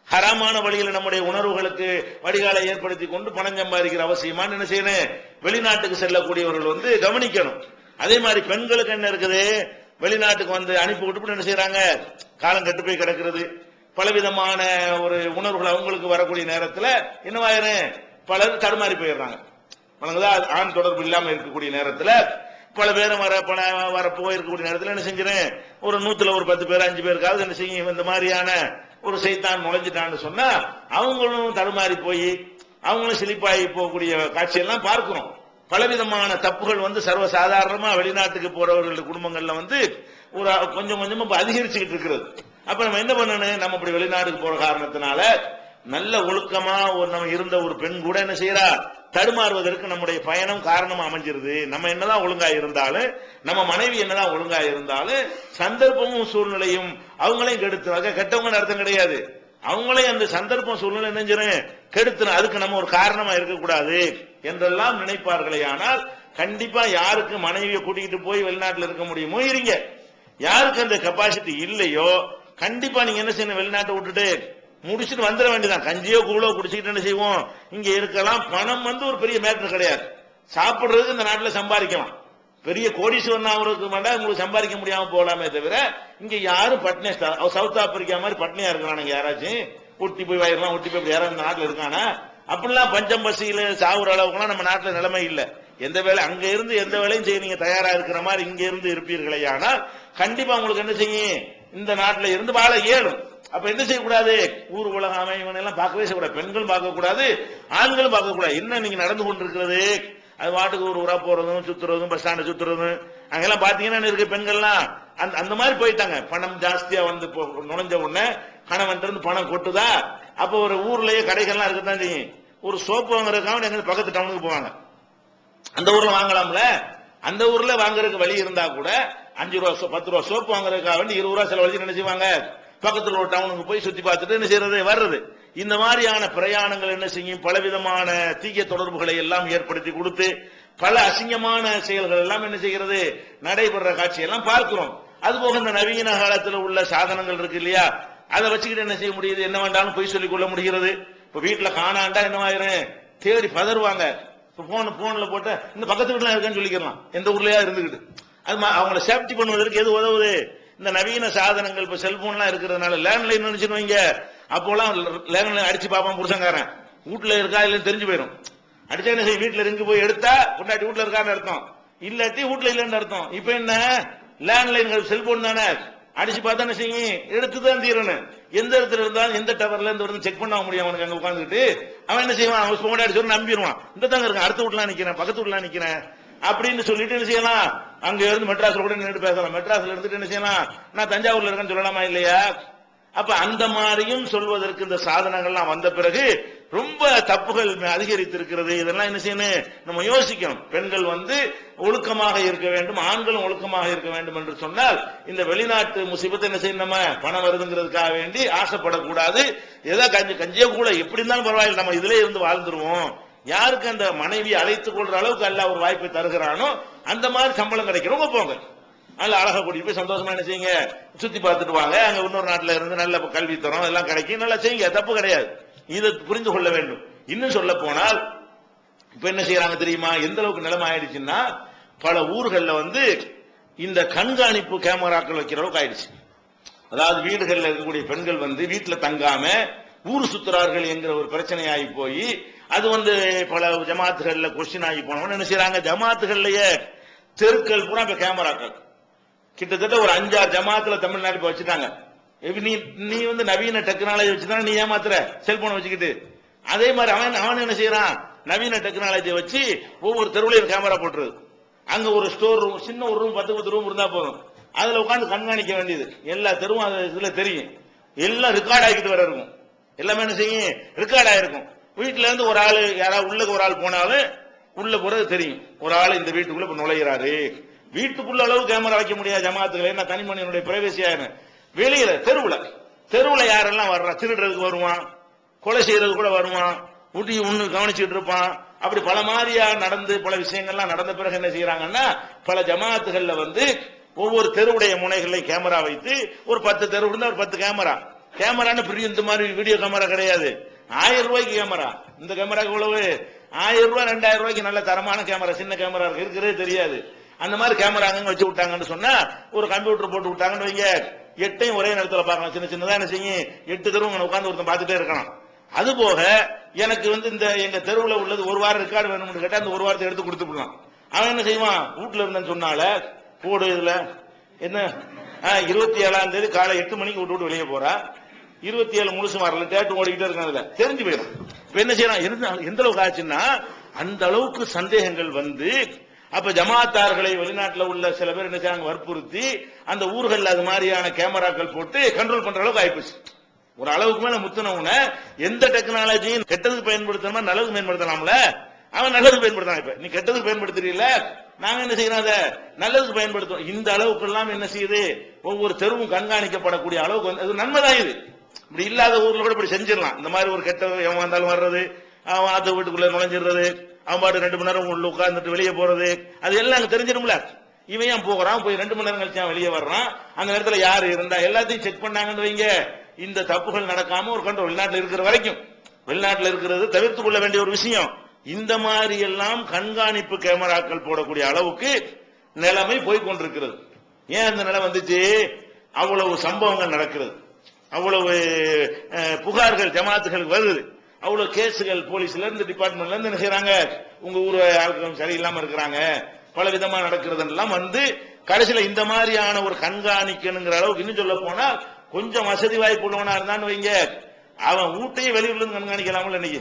ஹராமான வழியில் நம்முடைய உணர்வுகளுக்கு வடிகாலை ஏற்படுத்தி கொண்டு பணம் சம்பாதிக்கிற அவசியமான என்ன செய்யணும்? வெளிநாட்டுக்கு செல்லக்கூடியவர்கள் கவனிக்கணும். அதே மாதிரி பெண்களுக்கு என்ன இருக்குது? வெளிநாட்டுக்கு அனுப்பி விட்டு என்ன செய்யறாங்க? காலம் கட்டு போய் கிடக்கிறது. பலவிதமான ஒரு உணர்வுகள் அவங்களுக்கு வரக்கூடிய நேரத்தில் என்னவாயிரும்? பலர் தடுமாறி போயிடுறாங்க. ஆண் தொடர்பு இல்லாம இருக்கக்கூடிய நேரத்தில் பல பேரும் வர போயிருக்கக்கூடிய நேரத்தில் என்ன செஞ்சிடும்? ஒரு 100ல ஒரு 10 பேர் 5 பேருக்காவது என்ன செய்யும்? இந்த மாதிரியான ஒரு சைத்தான் நுழைஞ்சிட்டான்னு சொன்னா அவங்களும் தடுமாறி போய் அவங்களும் சிலிப்பாகி போகக்கூடிய காட்சியெல்லாம் பார்க்கிறோம். பலவிதமான தப்புகள் சர்வசாதாரணமா வெளிநாட்டுக்கு போறவர்கள் குடும்பங்கள்ல ஒரு கொஞ்சம் கொஞ்சமா அதிகரிச்சுக்கிட்டு இருக்கிறது. அப்ப நம்ம என்ன பண்ணணும்? நம்ம இப்படி வெளிநாட்டுக்கு போற காரணத்தினால நல்ல ஒழுக்கமா நம்ம இருந்த ஒரு பெண் கூட என்ன செய்யறா? தடுமாறுவதற்கு நம்முடைய பயணம் காரணமா அமைஞ்சிருது. நம்ம என்னதான் ஒழுங்கா இருந்தாலும், நம்ம மனைவி என்னதான் ஒழுங்கா இருந்தாலும் சந்தர்ப்பமும் சூழ்நிலையும் அவங்களையும் கெடுத்து, கெட்டவங்க அர்த்தம் கிடையாது, அவங்களையும் அந்த சந்தர்ப்பம் சூழ்நிலை நினைஞ்சிரும் கெடுத்துரும். அதுக்கு நம்ம ஒரு காரணமா இருக்கக்கூடாது என்றெல்லாம் நினைப்பார்களே. ஆனால் கண்டிப்பா யாருக்கு மனைவியை கூட்டிகிட்டு போய் வெளிநாட்டில் இருக்க முடியுமோ இருங்க. யாருக்கு அந்த கெப்பாசிட்டி இல்லையோ கண்டிப்பா நீங்க என்ன செய்யணும்? வெளிநாட்டை விட்டுட்டு முடிச்சுட்டு வந்துட வேண்டியதான். கஞ்சியோ கூழோ குடிச்சுக்கிட்டு என்ன செய்வோம்? இங்க இருக்கலாம். பணம் ஒரு பெரிய மேட்டர் கிடையாது. சாப்பிடுறதுக்கு இந்த நாட்டில் சம்பாதிக்கலாம். பெரிய கோடீஸ்வரன் அவருக்கு வேண்டாம், உங்களுக்கு சம்பாதிக்க முடியாம போகலாமே தவிர இங்க யாரும் பட்னியா, சவுத் ஆப்பிரிக்கா மாதிரி பட்னியா இருக்கிறானுங்க. யாராச்சும் ஒட்டி போய் வாயிரலாம், ஒட்டி போய் யாரும் இந்த நாட்டில் இருக்கானா? அப்படிலாம் பஞ்சம் பசியில சாவுற அளவுக்குலாம் நம்ம நாட்டில் நிலைமை இல்லை. எந்த வேலை அங்க இருந்து எந்த வேலையும் செய்ய நீங்க தயாரா இருக்கிற மாதிரி இங்க இருந்து இருப்பீர்களே. ஆனால் கண்டிப்பா உங்களுக்கு என்ன செய்யும்? இந்த நாட்டில் இருந்து வாழ இயலும். அப்ப என்ன செய்யக்கூடாது? ஊர் உலக அமைவன் எல்லாம் பார்க்கவே செய்யக்கூடாது. பெண்களும் பார்க்க கூடாது, ஆண்களும் பார்க்க கூடாது. என்ன நீங்க நடந்து கொண்டிருக்கிறது? அது வாட்டுக்கு ஒரு ஊரா போறதும் சுத்துறதும் பஸ் ஸ்டாண்ட் சுத்துறதும் அங்கெல்லாம் பாத்தீங்கன்னா இருக்க பெண்கள்லாம் அந்த மாதிரி போயிட்டாங்க. பணம் ஜாஸ்தியா நுழைஞ்ச உடனே கணவன் இருந்து பணம் கொட்டுதா? அப்ப ஒரு ஊர்லயே கடைகள்லாம் இருக்கத்தான் செய்யும். ஒரு சோப்பு வாங்குறதுக்காக எங்க பக்கத்து டவுனுக்கு போவாங்க. அந்த ஊர்ல வாங்கலாம்ல. அந்த ஊர்ல வாங்குறதுக்கு வழி இருந்தா கூட ரூபா 10 ரூபா சோப்பு வாங்குறதுக்காக வேண்டி 20 ரூபா செலவழிச்சு என்ன செய்வாங்க, பக்கத்துல ஒரு டவுனுக்கு போய் சுத்தி பார்த்துட்டு என்ன செய்யறது வர்றது. இந்த மாதிரியான பிரயாணங்கள் என்ன செய்யும், பலவிதமான தீய தொடர்புகளை எல்லாம் ஏற்படுத்தி கொடுத்து பல அசிங்கமான செயல்கள் எல்லாம் என்ன செய்கிறது நடைபெற காட்சியெல்லாம் பார்க்கிறோம். அதுபோக இந்த நவீன காலத்தில் உள்ள சாதனங்கள் இருக்கு இல்லையா, அதை வச்சுக்கிட்டு என்ன செய்ய முடியுது, என்ன வேண்டாலும் பொய் சொல்லிக் கொள்ள முடிகிறது. இப்ப வீட்டுல காணாண்டா என்னவாயிரும், தேடி பதறுவாங்க. போன்ல போட்ட இந்த பக்கத்து வீட்டுல இருக்கான்னு சொல்லிக்கலாம், எந்த ஊர்லயா இருந்துகிட்டு. அது அவங்கள சேஃப்டி பண்ணுவதற்கு எது உதவுது, இந்த நவீன சாதனங்கள். இப்ப செல்போன்லாம் இருக்கிறதுனால லேண்ட்லைன் நினைச்சுருவீங்க, அப்போலாம் லேண்ட்லைன் அடிச்சு பார்ப்பான் புருஷங்காரன், வீட்டுல இருக்கா இல்லைன்னு தெரிஞ்சு போயிடும். அடிச்சா என்ன செய்யும், வீட்டுல இருந்து போய் எடுத்தா கொண்டாட்டி வீட்டுல இருக்கான்னு அர்த்தம், இல்லாட்டி வீட்டுல இல்லைன்னு அர்த்தம். இப்ப என்ன லேண்ட்லைன்கள் செல்போன் தானே, அடிச்சு பார்த்தா என்ன செய்யும், எடுத்துதான் தீரணும். எந்த இடத்துல இருந்தாலும் எந்த டவர்ல இருந்து செக் பண்ண முடியும் அவனுக்கு, அங்க உட்காந்துக்கிட்டு அவன் என்ன செய்வான், அவன் போன் அடிச்சு நம்பிடுவான், இந்த தாங்க இருக்கான், அடுத்த வீட்டுல நிக்கிறேன், பக்கத்து வீட்டுல நிக்கிறேன் அப்படின்னு சொல்லிட்டு என்ன செய்யலாம், அங்க இருந்து மெட்ராஸ்ல கூட நின்று பேசலாம். மெட்ராஸ்ல இருந்துட்டு என்ன செய்யலாம், நான் தஞ்சாவூர்ல இருக்கேன்னு சொல்லலாமா இல்லையா? அப்ப அந்த மாதிரியும் சொல்வதற்கு இந்த சாதனங்கள்லாம் வந்த பிறகு ரொம்ப தப்புகள் அதிகரித்திருக்கிறது. இதெல்லாம் என்ன செய்யணும், நம்ம யோசிக்கணும். பெண்கள் ஒழுக்கமாக இருக்க வேண்டும், ஆண்களும் ஒழுக்கமாக இருக்க வேண்டும் என்று சொன்னால் இந்த வெளிநாட்டு முசிபத்தை என்ன செய்யணும், நம்ம பணம் வருதுங்கிறதுக்காக வேண்டி ஆசைப்படக்கூடாது. ஏதோ கஞ்சிய கூட எப்படி இருந்தாலும் பரவாயில்லை, நம்ம இதுல இருந்து வாழ்ந்துருவோம். யாருக்கு அந்த மனைவி அழைத்துக் கொள்ற அளவுக்கு அல்ல ஒரு வாய்ப்பை தருகிறானோ அந்த மாதிரி சம்பளம் கிடைக்கிறவங்க போங்க, நல்ல அழகா கூட்டிட்டு போய் சந்தோஷமா என்ன செய்யுங்க, சுத்தி பார்த்துட்டு வாங்க. அங்க இன்னொரு நாட்டுல இருந்து நல்ல கல்வி தரம் எல்லாம் கிடைக்கும், நல்லா செய்யுங்க, தப்பு கிடையாது. இதை புரிந்து கொள்ள வேண்டும். இன்னும் சொல்ல போனால் இப்ப என்ன செய்யறாங்க தெரியுமா, எந்த அளவுக்கு நிலைமை ஆயிடுச்சுன்னா, பல ஊர்கள்ல இந்த கண்காணிப்பு கேமராக்கள் வைக்கிற அளவுக்கு ஆயிடுச்சு. அதாவது வீடுகளில் இருக்கக்கூடிய பெண்கள் வீட்டுல தங்காம ஊர் சுத்துறார்கள் என்கிற ஒரு பிரச்சனை ஆகி போய் அது பல ஜமாத்துகள்ல கொஸ்டின் ஆகி போனவங்க என்ன செய்யறாங்க, ஜமாத்துகள்லயே தெருக்கள் பூரா இப்ப கேமராக்கள் கிட்டத்தட்ட ஒரு 5-6 ஜமாத்துல தமிழ்நாட்டுக்கு வச்சுட்டாங்க. நீ நவீன டெக்னாலஜி வச்சுதான் நீ ஏமாத்துற செல்போனை வச்சுக்கிட்டு. அதே மாதிரி அவன் என்ன செய்யறான், நவீன டெக்னாலஜியை வச்சு ஒவ்வொரு தெருவுலையும் கேமரா போட்டுருது. அங்க ஒரு ஸ்டோர் ரூம், சின்ன ஒரு ரூம் 10 ரூம் இருந்தா போதும், அதுல உட்காந்து கண்காணிக்க வேண்டியது. எல்லா தெருவும் இதுல தெரியும், எல்லாம் ரெக்கார்ட் ஆகிட்டு வர இருக்கும். எல்லாமே என்ன செய்யும், ரெக்கார்ட் ஆயிருக்கும். வீட்டுல இருந்து ஒரு ஆளு யாராவது உள்ளுக்கு ஒரு ஆள் போனாலும் உள்ள போறது தெரியும், ஒரு ஆள் இந்த வீட்டுக்குள்ள நுழைகிறாரு. வீட்டுக்குள்ள அளவு கேமரா வைக்க முடியாது ஜமாத்துகள், என்ன தனி மனிதனுடைய பிரைவசியா. வெளியில தெருவுல யாரெல்லாம் வர்றான், திருடுறதுக்கு வருவான், கொலை செய்யறது கூட வருவான், ஊட்டி ஒண்ணு கவனிச்சுட்டு இருப்பான். அப்படி பல மாதிரியா நடந்து பல விஷயங்கள்லாம் நடந்த பிறகு என்ன செய்யறாங்கன்னா, பல ஜமாத்துகள்ல ஒவ்வொரு தெருவுடைய முனைகளையும் கேமரா வைத்து ஒரு 10 தெரு இருந்தா ஒரு 10 கேமரா. கேமரான்னு பெரிய இந்த மாதிரி வீடியோ கேமரா கிடையாது, 1000 ரூபாய்க்கு கேமரா. இந்த கேமரா எவ்வளவு, 1000 ரூபாய் 2000 ரூபாய்க்கு நல்ல தரமான கேமரா, சின்ன கேமரா இருக்கிறதே தெரியாது. அந்த மாதிரி கேமரா அங்க வச்சு விட்டாங்கன்னு சொன்னா, ஒரு கம்ப்யூட்டர் போட்டு விட்டாங்கன்னு வைங்க, 8ஐயும் ஒரே நேரத்தில் பார்க்கலாம். சின்ன சின்னதா என்ன செய்யும், 8 தெருவு உட்காந்து ஒருத்தன் பார்த்துட்டே இருக்கலாம். அது போக எனக்கு இந்த எங்க தெருவுல உள்ளது ஒரு வாரம் ரெக்கார்டு வேணும்னு கேட்டா அந்த ஒரு வாரத்தை எடுத்து கொடுத்து விடலாம். அவன் என்ன செய்வான், வீட்டுல இருந்தேன்னு சொன்னால போடு, இதுல என்ன 27ஆம் தேதி காலை 8 மணிக்கு விட்டு வெளியே போறா, 27 முழுசு வரல, டேட்டு ஓடிக்கிட்டே இருக்கான், அதுல தெரிஞ்சு போயிடும். இப்ப என்ன செய்யறான், எந்த அளவுக்கு ஆச்சுன்னா அந்த அளவுக்கு சந்தேகங்கள் அப்ப ஜமாத்தார்களை வெளிநாட்டில் உள்ள சில பேர் என்ன செய்யறாங்க, வற்புறுத்தி அந்த ஊர்கள் அது மாதிரியான கேமராக்கள் போட்டு கண்ட்ரோல் பண்ற அளவுக்கு ஆயிப்போச்சு. ஒரு அளவுக்கு மேல முத்தினவன எந்த டெக்னாலஜியும் கெட்டதுக்கு பயன்படுத்தணுமா நல்லதுக்கு பயன்படுத்தலாம்ல, அவன் நல்லதுக்கு பயன்படுத்தான். இப்ப நீ கெட்டதுக்கு பயன்படுத்துறீல, நாங்க என்ன செய்யறோம், அதை நல்லதுக்கு பயன்படுத்துவோம். இந்த அளவுக்கு எல்லாம் என்ன செய்யுது, ஒவ்வொரு தெருவும் கண்காணிக்கப்படக்கூடிய அளவுக்கு நன்மைதான் இது. இப்படி இல்லாத ஊர்ல கூட இப்படி செஞ்சிடலாம். இந்த மாதிரி ஒரு கெட்ட எவன் வந்தாலும் வர்றது, அவன் ஆத்த வீட்டுக்குள்ள நுழைஞ்சிடுறது, அவன் பாட்டு 2 மணி நேரம் உள்ள உட்கார்ந்துட்டு வெளியே போறது, அது எல்லாம் அங்க தெரிஞ்சிடும்ல. இவன் ஏன் போகிறான், போய் 2 மணி நேரம் கழிச்சு வெளியே வர்றான், அந்த நேரத்துல யாரு இருந்தா எல்லாத்தையும் செக் பண்ணாங்கன்னு வைங்க. இந்த தப்புகள் நடக்காம ஒரு கண்ட்ரோல் வெளிநாட்டில் இருக்கிற வரைக்கும், வெளிநாட்டில் இருக்கிறது தவிர்த்துக் கொள்ள வேண்டிய ஒரு விஷயம். இந்த மாதிரி எல்லாம் கண்காணிப்பு கேமராக்கள் போடக்கூடிய அளவுக்கு நிலைமை போய்கொண்டிருக்கிறது. ஏன் அந்த நிலை வந்துச்சு, அவ்வளவு சம்பவங்கள் நடக்கிறது, அவ்வளவு புகார்கள் ஜமாத்துகளுக்கு வருது, அவ்வளவு கேஸுகள் போலீஸ்ல இருந்து டிபார்ட்மெண்ட்ல இருந்து என்ன செய்யறாங்க, உங்க ஊர் ஆட்களும் சரியில்லாம இருக்கிறாங்க, பல விதமா நடக்கிறது எல்லாம் கடைசியில இந்த மாதிரியான ஒரு கண்காணிக்கணுங்கிற அளவுக்கு. இன்னும் சொல்ல போனா கொஞ்சம் வசதி வாய்ப்பு உள்ளவனா இருந்தான்னு வைங்க, அவன் வீட்டையே வெளியூர்ல இருந்து கண்காணிக்கலாம்ல. இன்னைக்கு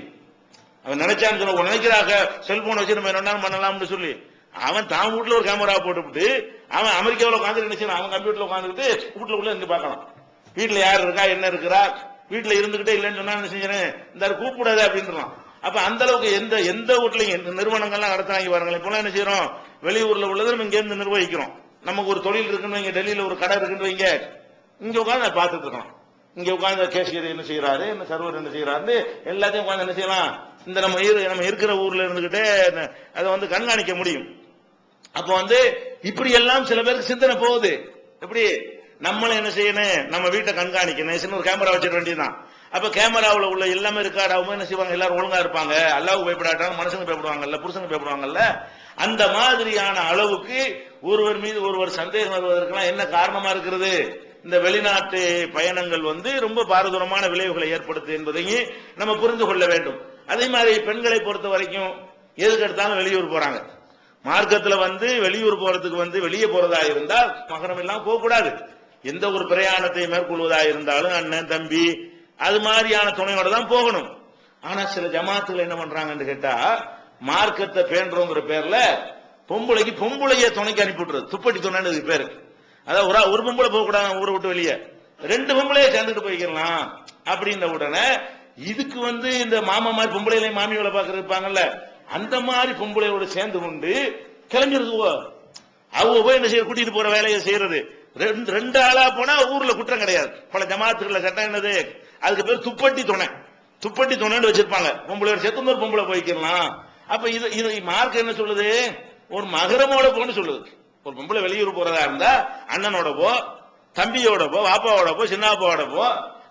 அவன் நினைச்சான்னு சொல்ல நினைக்கிறாங்க, செல்போன் வச்சு நம்ம என்ன பண்ணலாம்னு சொல்லி அவன் தான் வீட்டுல ஒரு கேமரா போட்டுவிட்டு அவன் அமெரிக்காவில் உட்காந்து நினைச்சான், அவன் கம்ப்யூட்டர்ல உட்காந்துக்கிட்டு வீட்டுல உள்ள இருந்து பார்க்கலாம், வீட்டுல யாரு இருக்கா என்ன இருக்கிறா, வீட்டுல இருந்துகிட்டே இல்லைன்னு சொன்னா என்ன செஞ்சேன், இந்த கூப்பிடாது அப்படின்றான். அப்ப அந்த அளவுக்கு எந்த வீட்லயும் நிறுவனங்கள்லாம் நடத்துறாங்க பாருங்களேன். இப்பெல்லாம் என்ன செய்யறோம், வெளியூர்ல உள்ளதை நம்ம இங்க இருந்து நிர்வகிக்கிறோம். நமக்கு ஒரு தொழில் இருக்குன்னு வைங்க, டெல்லியில ஒரு கடை இருக்குன்னு வைங்க, இங்க உட்காந்து நான் பார்த்துட்டு இருக்கணும். இங்க உட்காந்து கேஷியர் என்ன செய்யறாரு, என்ன சர்வர் என்ன செய்யறாரு, எல்லாத்தையும் உட்காந்து என்ன செய்யலாம், இந்த நம்ம இருக்கிற ஊர்ல இருந்துகிட்டே அதை வந்து கண்காணிக்க முடியும். அப்ப வந்து இப்படி எல்லாம் சில பேருக்கு சிந்தனை போகுது. எப்படி நம்மள என்ன செய்யணும், நம்ம வீட்டை கண்காணிக்கணும், ஒரு கேமரா வச்சிட வேண்டியதுதான். அப்ப கேமராவில் உள்ள எல்லாமே ரெக்கார்டாகவும் என்ன செய்வாங்க, எல்லாரும் ஒழுங்கா இருப்பாங்க, அல்லாஹ்வுக்கு பயப்படாட்டாங்க, மனுஷங்க பயப்படுவாங்கல்ல, புருஷனுக்கு பயப்படுவாங்கல்ல. அந்த மாதிரியான அளவுக்கு ஒருவர் மீது ஒருவர் சந்தேகம் வருவதற்கெல்லாம் என்ன காரணமா இருக்கிறது, இந்த வெளிநாட்டு பயணங்கள் வந்து ரொம்ப பாரதூரமான விளைவுகளை ஏற்படுத்து என்பதையும் நம்ம புரிந்து கொள்ள வேண்டும். அதே மாதிரி பெண்களை பொறுத்த வரைக்கும் எதுக்கு எடுத்தாலும் வெளியூர் போறாங்க. மார்க்கத்துல வந்து வெளியூர் போறதுக்கு வந்து வெளியே போறதா இருந்தால் மகரம் எல்லாம் போக கூடாது. எந்த ஒரு பிரயாணத்தை மேற்கொள்வதா இருந்தாலும் அண்ணன் தம்பி அது மாதிரியான துணையோட தான் போகணும். ஆனா சில ஜமாத்துகள் என்ன பண்றாங்கன்னு கேட்டா, மார்க்கத்தை பேன்றோங்கிற பேர்ல பொம்பளைய துணைக்கு அனுப்பி விட்டுறது, துப்பட்டி துணைன்னு பேரு. அதாவது ஒரு பொம்பளை போக கூடாது ஊரை விட்டு வெளியே, 2 பொம்பளைய சேர்ந்துட்டு போய்க்கலாம் அப்படின்ற உடனே இதுக்கு வந்து இந்த மாமா மாதிரி பொம்பளையில மாமி வேலை பார்க்கறது இருப்பாங்கல்ல, அந்த மாதிரி பொம்பளையோட சேர்ந்து கொண்டு கிளம்பிடுது. அவங்க போய் என்ன செய்ய, கூட்டிட்டு போற வேலையை செய்யறது. 2 ஆளா போனா ஊர்ல குற்றம் கிடையாது. பல ஜமாத்துக்கள் சட்டம் என்னது, அதுக்கு பேர் துப்பட்டி துணைன்னு வச்சிருப்பாங்க. பொம்பளை சேர்த்து ஒரு பொம்பளை போய்க்கலாம். அப்ப இது மார்க் என்ன சொல்லுது, ஒரு மகரமோட போன்னு சொல்லுது. ஒரு பொம்பளை வெளியூர் போறதா இருந்தா அண்ணனோட போ, தம்பியோட போ, வாப்பாவோட போ, சின்னாப்பாவோட போ,